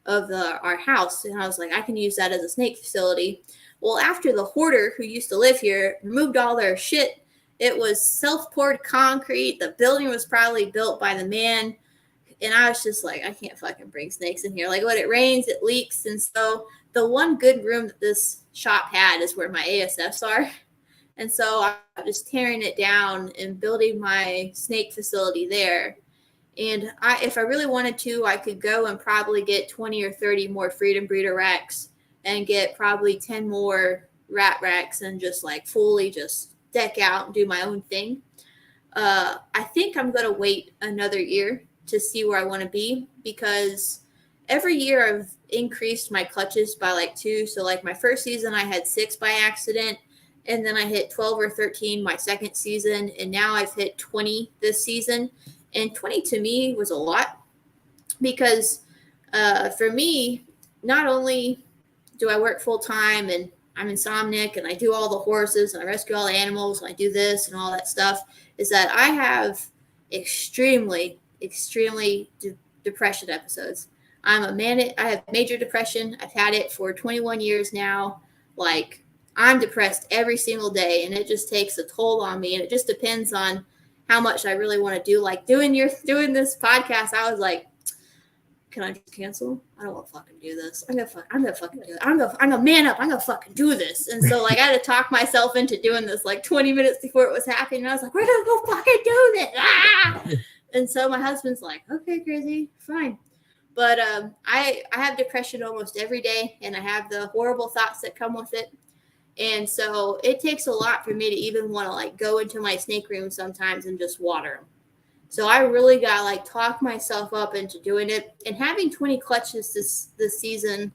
of our house. And I was like, I can use that as a snake facility. Well, after the hoarder who used to live here removed all their shit, it was self-poured concrete. The building was probably built by the man. And I was just like, I can't fucking bring snakes in here. Like when it rains, it leaks. And so the one good room that this shop had is where my ASFs are. And so I'm just tearing it down and building my snake facility there. And if I really wanted to, I could go and probably get 20 or 30 more Freedom Breeder racks and get probably 10 more rat racks and just like fully just deck out and do my own thing. I think I'm going to wait another year to see where I want to be, because every year I've increased my clutches by like 2. So like my first season, I had 6 by accident, and then I hit 12 or 13 my second season. And now I've hit 20 this season. And 20 to me was a lot, because for me, not only do I work full time and I'm insomniac and I do all the horses and I rescue all the animals and I do this and all that stuff, is that I have extremely depression episodes. I have major depression. I've had it for 21 years now. Like, I'm depressed every single day, and it just takes a toll on me. And it just depends on how much I really want to do. Like doing this podcast, I was like, can I just cancel? I don't want to fucking do this. I'm gonna fucking do it. I'm gonna man up. I'm gonna fucking do this. And so like I had to talk myself into doing this like 20 minutes before it was happening. And I was like, we're gonna go fucking do this. Ah! And so my husband's like, okay, crazy, fine. But I have depression almost every day, and I have the horrible thoughts that come with it. And so it takes a lot for me to even want to like go into my snake room sometimes and just water them. So I really got to like talk myself up into doing it. And having 20 clutches this season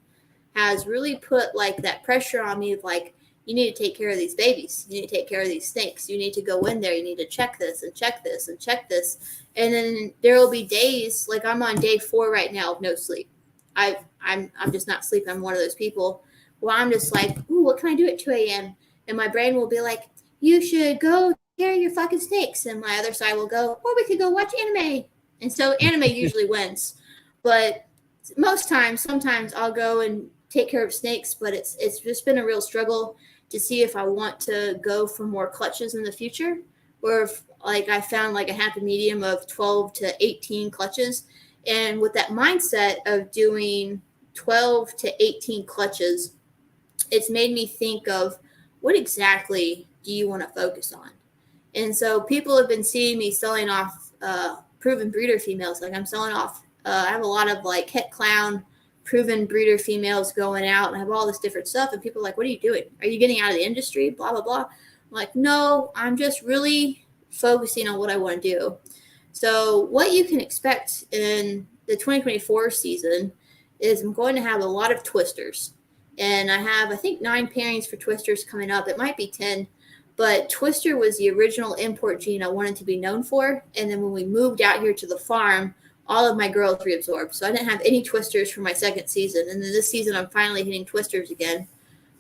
has really put like that pressure on me of like, you need to take care of these babies. You need to take care of these snakes. You need to go in there. You need to check this and check this and check this. And then there will be days, like I'm on day 4 right now of no sleep. I'm just not sleeping. I'm one of those people where I'm just like, ooh, what can I do at 2 a.m.? And my brain will be like, you should go care your fucking snakes. And my other side will go, or we could go watch anime. And so anime usually wins. But sometimes I'll go and take care of snakes, but it's just been a real struggle to see if I want to go for more clutches in the future, or if like I found like a happy medium of 12 to 18 clutches. And with that mindset of doing 12 to 18 clutches, it's made me think of what exactly do you want to focus on? And so people have been seeing me selling off proven breeder females. Like I'm selling off, I have a lot of like het clown proven breeder females going out, and I have all this different stuff. And people are like, what are you doing? Are you getting out of the industry? Blah, blah, blah. I'm like, no, I'm just really focusing on what I want to do. So what you can expect in the 2024 season is I'm going to have a lot of twisters. And I have, I think, 9 pairings for twisters coming up. It might be 10. But twister was the original import gene I wanted to be known for. And then when we moved out here to the farm, all of my girls reabsorbed. So I didn't have any twisters for my second season. And then this season, I'm finally hitting twisters again.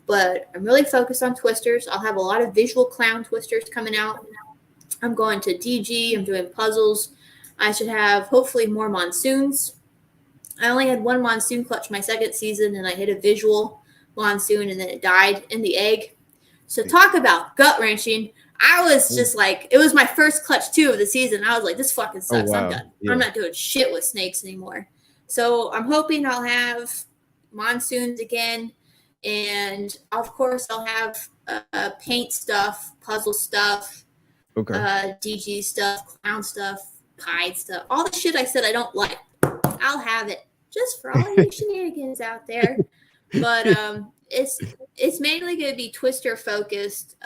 But I'm really focused on twisters. I'll have a lot of visual clown twisters coming out. I'm going to DG. I'm doing puzzles. I should have, hopefully, more monsoons. I only had 1 monsoon clutch my second season, and I hit a visual monsoon, and then it died in the egg. So talk about gut wrenching. I was just like, it was my first clutch 2 of the season. I was like, this fucking sucks. I'm done. Yeah. I'm not doing shit with snakes anymore. So I'm hoping I'll have monsoons again. And of course I'll have paint stuff, puzzle stuff, DG stuff, clown stuff, pie stuff, all the shit I said I don't like. I'll have it just for all you shenanigans out there. But it's mainly going to be twister focused.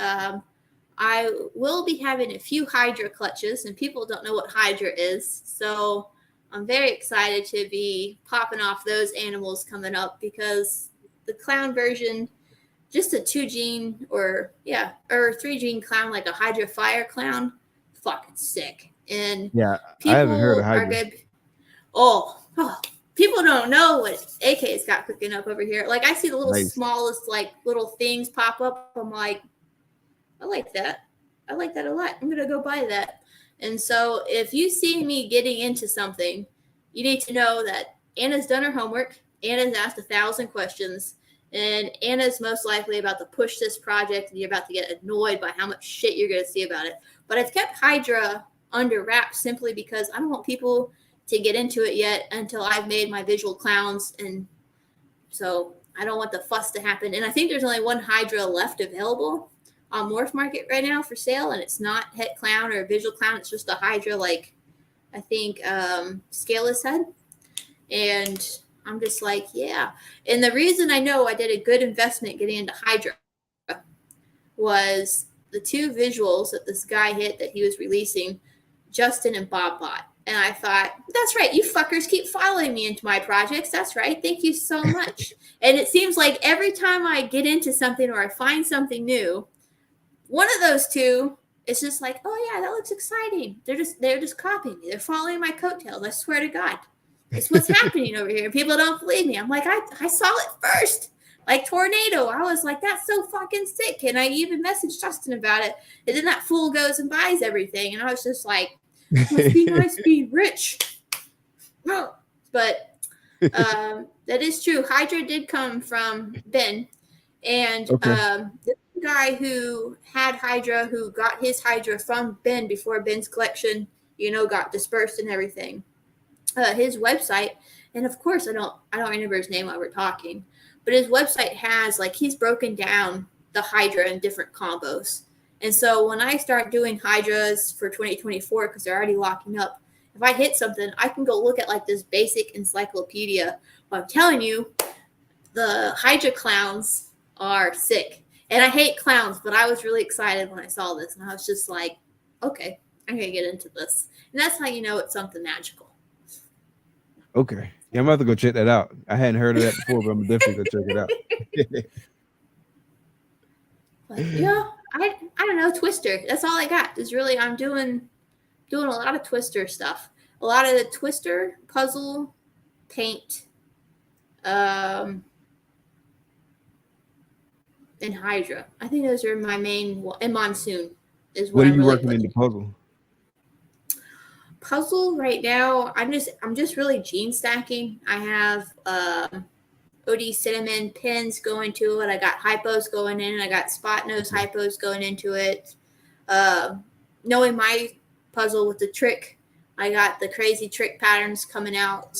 I will be having a few Hydra clutches, and people don't know what Hydra is. So I'm very excited to be popping off those animals coming up, because the clown version, just a 2 gene or 3 gene clown, like a Hydra fire clown, fucking sick. And yeah, I haven't heard of Hydra. People don't know what AK's got cooking up over here. Like I see the little smallest like little things pop up. I'm like, I like that. I like that a lot. I'm going to go buy that. And so if you see me getting into something, you need to know that Anna's done her homework. Anna's asked 1,000 questions. And Anna's most likely about to push this project, and you're about to get annoyed by how much shit you're going to see about it. But I've kept Hydra under wraps simply because I don't want people to get into it yet until I've made my visual clowns. And so I don't want the fuss to happen. And I think there's only 1 Hydra left available on Morph Market right now for sale, and it's not het clown or visual clown. It's just a Hydra, like I think scaleless head. And I'm just like, yeah. And the reason I know I did a good investment getting into Hydra was the 2 visuals that this guy hit that he was releasing, Justin and Bob bought. And I thought, that's right, you fuckers keep following me into my projects. That's right. Thank you so much. And it seems like every time I get into something or I find something new, one of those 2 is just like, oh yeah, that looks exciting. They're just copying me. They're following my coattails. I swear to God. It's what's happening over here. People don't believe me. I'm like, I saw it first. Like Tornado. I was like, that's so fucking sick. And I even messaged Justin about it. And then that fool goes and buys everything. And I was just like, must be nice being rich. No. But that is true. Hydra did come from Ben. And the guy who had Hydra, who got his Hydra from Ben before Ben's collection, got dispersed and everything. His website, and of course I don't remember his name while we're talking, but his website has he's broken down the Hydra in different combos. And so when I start doing Hydras for 2024, because they're already locking up, if I hit something, I can go look at this basic encyclopedia. But I'm telling you, the Hydra clowns are sick. And I hate clowns, but I was really excited when I saw this, and I was just like, okay, I'm gonna get into this. And that's how you know it's something magical. Okay. Yeah, I'm about to go check that out. I hadn't heard of that before, but I'm definitely gonna check it out. But yeah, I don't know, Twister. That's all I got. Is really I'm doing a lot of Twister stuff. A lot of the Twister, puzzle, paint, and Hydra. I think those are my main. And Monsoon is What are I'm you really working in the puzzle? Puzzle right now. I'm just really gene stacking. I have OD cinnamon pins going to it. I got hypos going in. I got spot nose hypos going into it. Knowing my puzzle with the trick, I got the crazy trick patterns coming out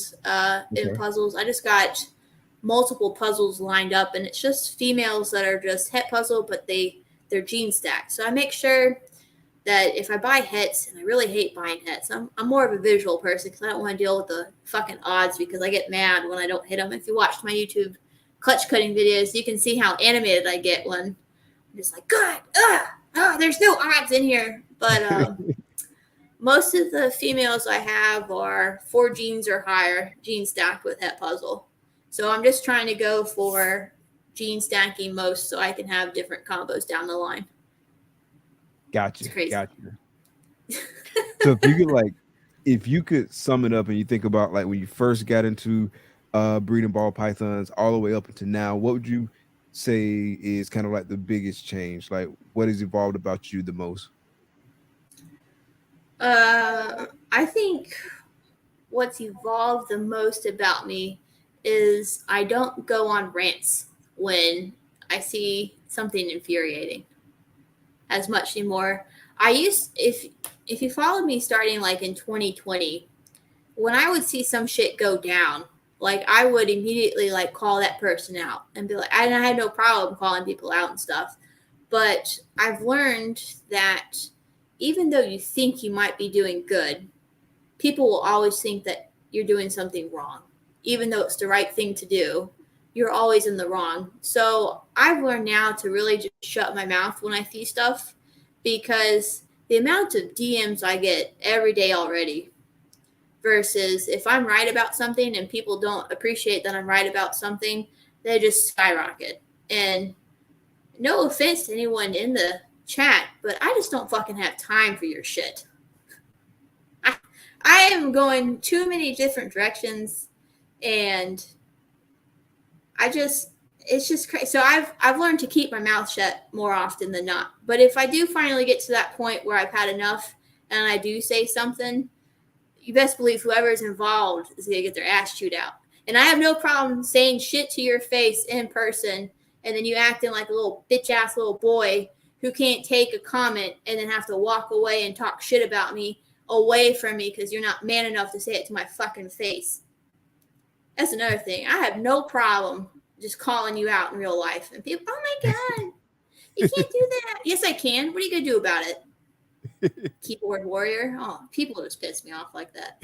in puzzles. I just got multiple puzzles lined up, and it's just females that are just het puzzle, but they're gene stacked. So I make sure that if I buy hets, and I really hate buying hets, I'm more of a visual person because I don't want to deal with the fucking odds because I get mad when I don't hit them. If you watched my YouTube clutch cutting videos, you can see how animated I get when I'm just like, God, there's no odds in here. But most of the females I have are 4 genes or higher, gene stacked with het puzzle. So I'm just trying to go for gene stacking most so I can have different combos down the line. Gotcha. So if you could sum it up and you think about like when you first got into breeding ball pythons all the way up until now, what would you say is kind of like the biggest change? Like what has evolved about you the most? I think what's evolved the most about me is I don't go on rants when I see something infuriating as much anymore. If you followed me starting like in 2020, when I would see some shit go down, like I would immediately like call that person out and be like, and I had no problem calling people out and stuff. But I've learned that even though you think you might be doing good, people will always think that you're doing something wrong. Even though it's the right thing to do, you're always in the wrong. So I've learned now to really just shut my mouth when I see stuff, because the amount of DMs I get every day already versus if I'm right about something and people don't appreciate that I'm right about something, they just skyrocket. And no offense to anyone in the chat, but I just don't fucking have time for your shit. I am going too many different directions, and it's just crazy. So I've learned to keep my mouth shut more often than not. But if I do finally get to that point where I've had enough and I do say something, you best believe whoever's involved is going to get their ass chewed out. And I have no problem saying shit to your face in person, and then you acting like a little bitch-ass little boy who can't take a comment and then have to walk away and talk shit about me away from me because you're not man enough to say it to my fucking face. That's another thing. I have no problem just calling you out in real life. And people, oh my God, you can't do that. Yes, I can. What are you going to do about it? Keyboard warrior? Oh, people just piss me off like that.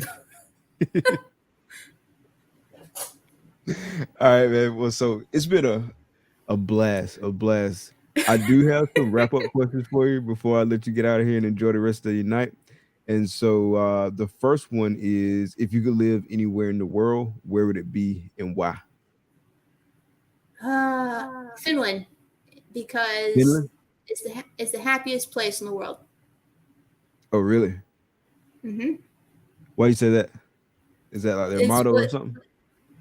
All right, man. Well, so it's been a blast. I do have some wrap-up questions for you before I let you get out of here and enjoy the rest of your night. And so the first one is, if you could live anywhere in the world, where would it be and why? Finland, because Finland? it's the happiest place in the world. Oh, really? Mm-hmm. Why do you say that? Is that like their motto or something?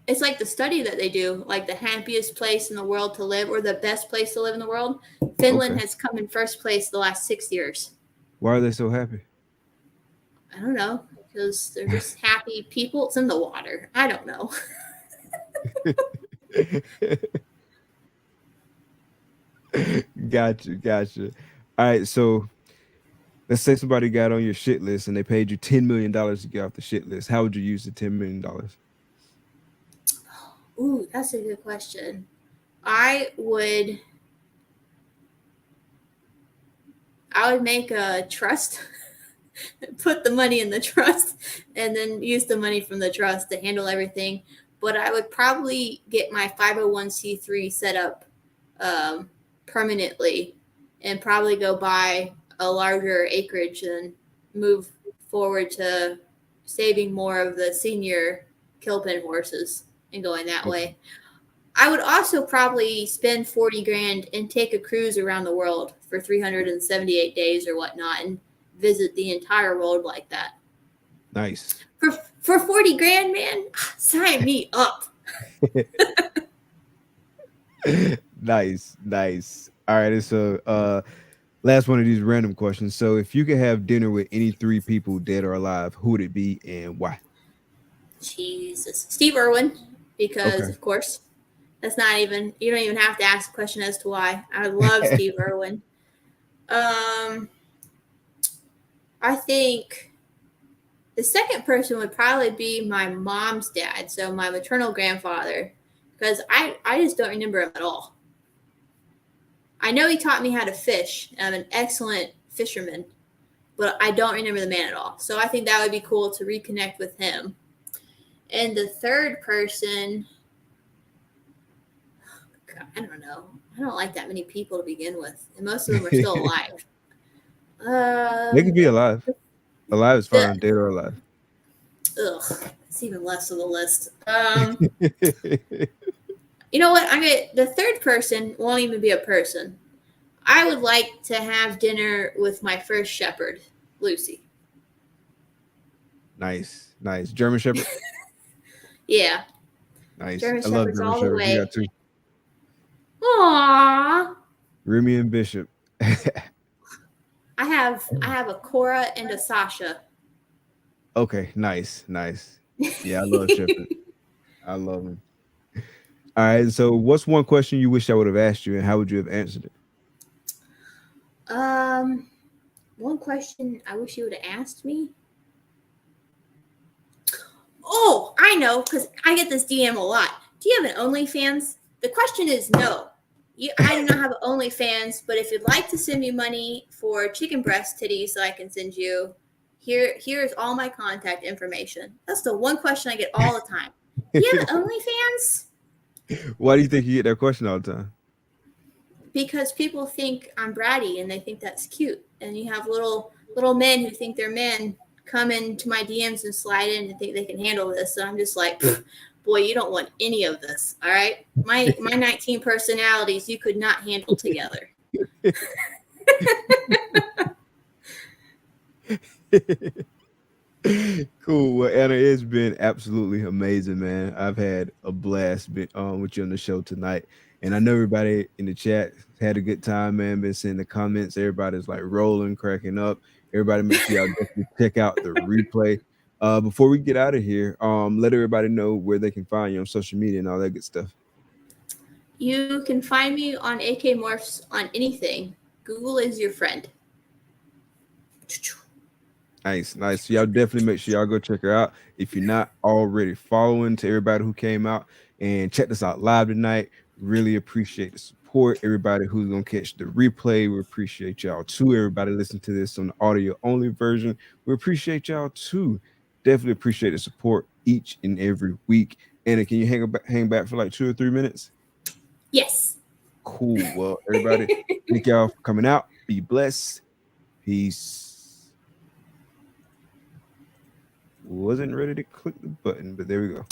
It's like the study that they do, like the happiest place in the world to live or the best place to live in the world. Finland has come in first place the last 6 years. Why are they so happy? I don't know, because they're just happy people. It's in the water. I don't know. Gotcha. All right, so let's say somebody got on your shit list and they paid you $10 million to get off the shit list. How would you use the $10 million? Ooh, that's a good question. I would make a trust, put the money in the trust, and then use the money from the trust to handle everything. But I would probably get my 501c3 set up permanently and probably go buy a larger acreage and move forward to saving more of the senior kill-pin horses and going that way. I would also probably spend 40 grand and take a cruise around the world for 378 days or whatnot and visit the entire world like that. Nice. For 40 grand, man, sign me up. Nice. All right, so last one of these random questions. So if you could have dinner with any 3 people, dead or alive, who would it be and why? Jesus. Steve Irwin, because of course, that's not even, you don't even have to ask a question as to why. I love Steve Irwin. I think the second person would probably be my mom's dad, so my maternal grandfather, because I just don't remember him at all. I know he taught me how to fish. I'm an excellent fisherman, but I don't remember the man at all. So I think that would be cool to reconnect with him. And the third person, God, I don't know. I don't like that many people to begin with, and most of them are still alive. They could be alive. Alive is fine, dead or alive. Ugh, it's even less of the list. You know what? The third person won't even be a person. I would like to have dinner with my first shepherd, Lucy. Nice. German Shepherd. Yeah. Nice. German I love Shepherds German all the Shepherd. way. You got 2. Aww. Remy and Bishop. I have a Cora and a Sasha. Okay, nice. Yeah, I love Shepherd. I love him. All right, so what's one question you wish I would have asked you, and how would you have answered it? One question I wish you would have asked me. Oh, I know, because I get this DM a lot. Do you have an OnlyFans? The question is no. I do not have an OnlyFans, but if you'd like to send me money for chicken breast titties that I can send you, here's all my contact information. That's the one question I get all the time. Do you have an OnlyFans? Why do you think you get that question all the time? Because people think I'm bratty and they think that's cute. And you have little men who think they're men come into my DMs and slide in and think they can handle this. And I'm just like, boy, you don't want any of this. All right. My 19 personalities you could not handle together. Cool. Well, Anna, it's been absolutely amazing, man. I've had a blast with you on the show tonight. And I know everybody in the chat had a good time, man. Been seeing the comments. Everybody's like rolling, cracking up. Everybody make sure y'all definitely check out the replay. Before we get out of here, let everybody know where they can find you on social media and all that good stuff. You can find me on AK Morphs on anything. Google is your friend. Nice. So y'all definitely make sure y'all go check her out. If you're not already following, to everybody who came out and checked us out live tonight, really appreciate the support. Everybody who's going to catch the replay, we appreciate y'all too. Everybody listen to this on the audio only version, we appreciate y'all too. Definitely appreciate the support each and every week. Anna, can you hang back for like 2 or 3 minutes? Yes. Cool. Well, everybody, thank y'all for coming out. Be blessed. Peace. Wasn't ready to click the button, but there we go.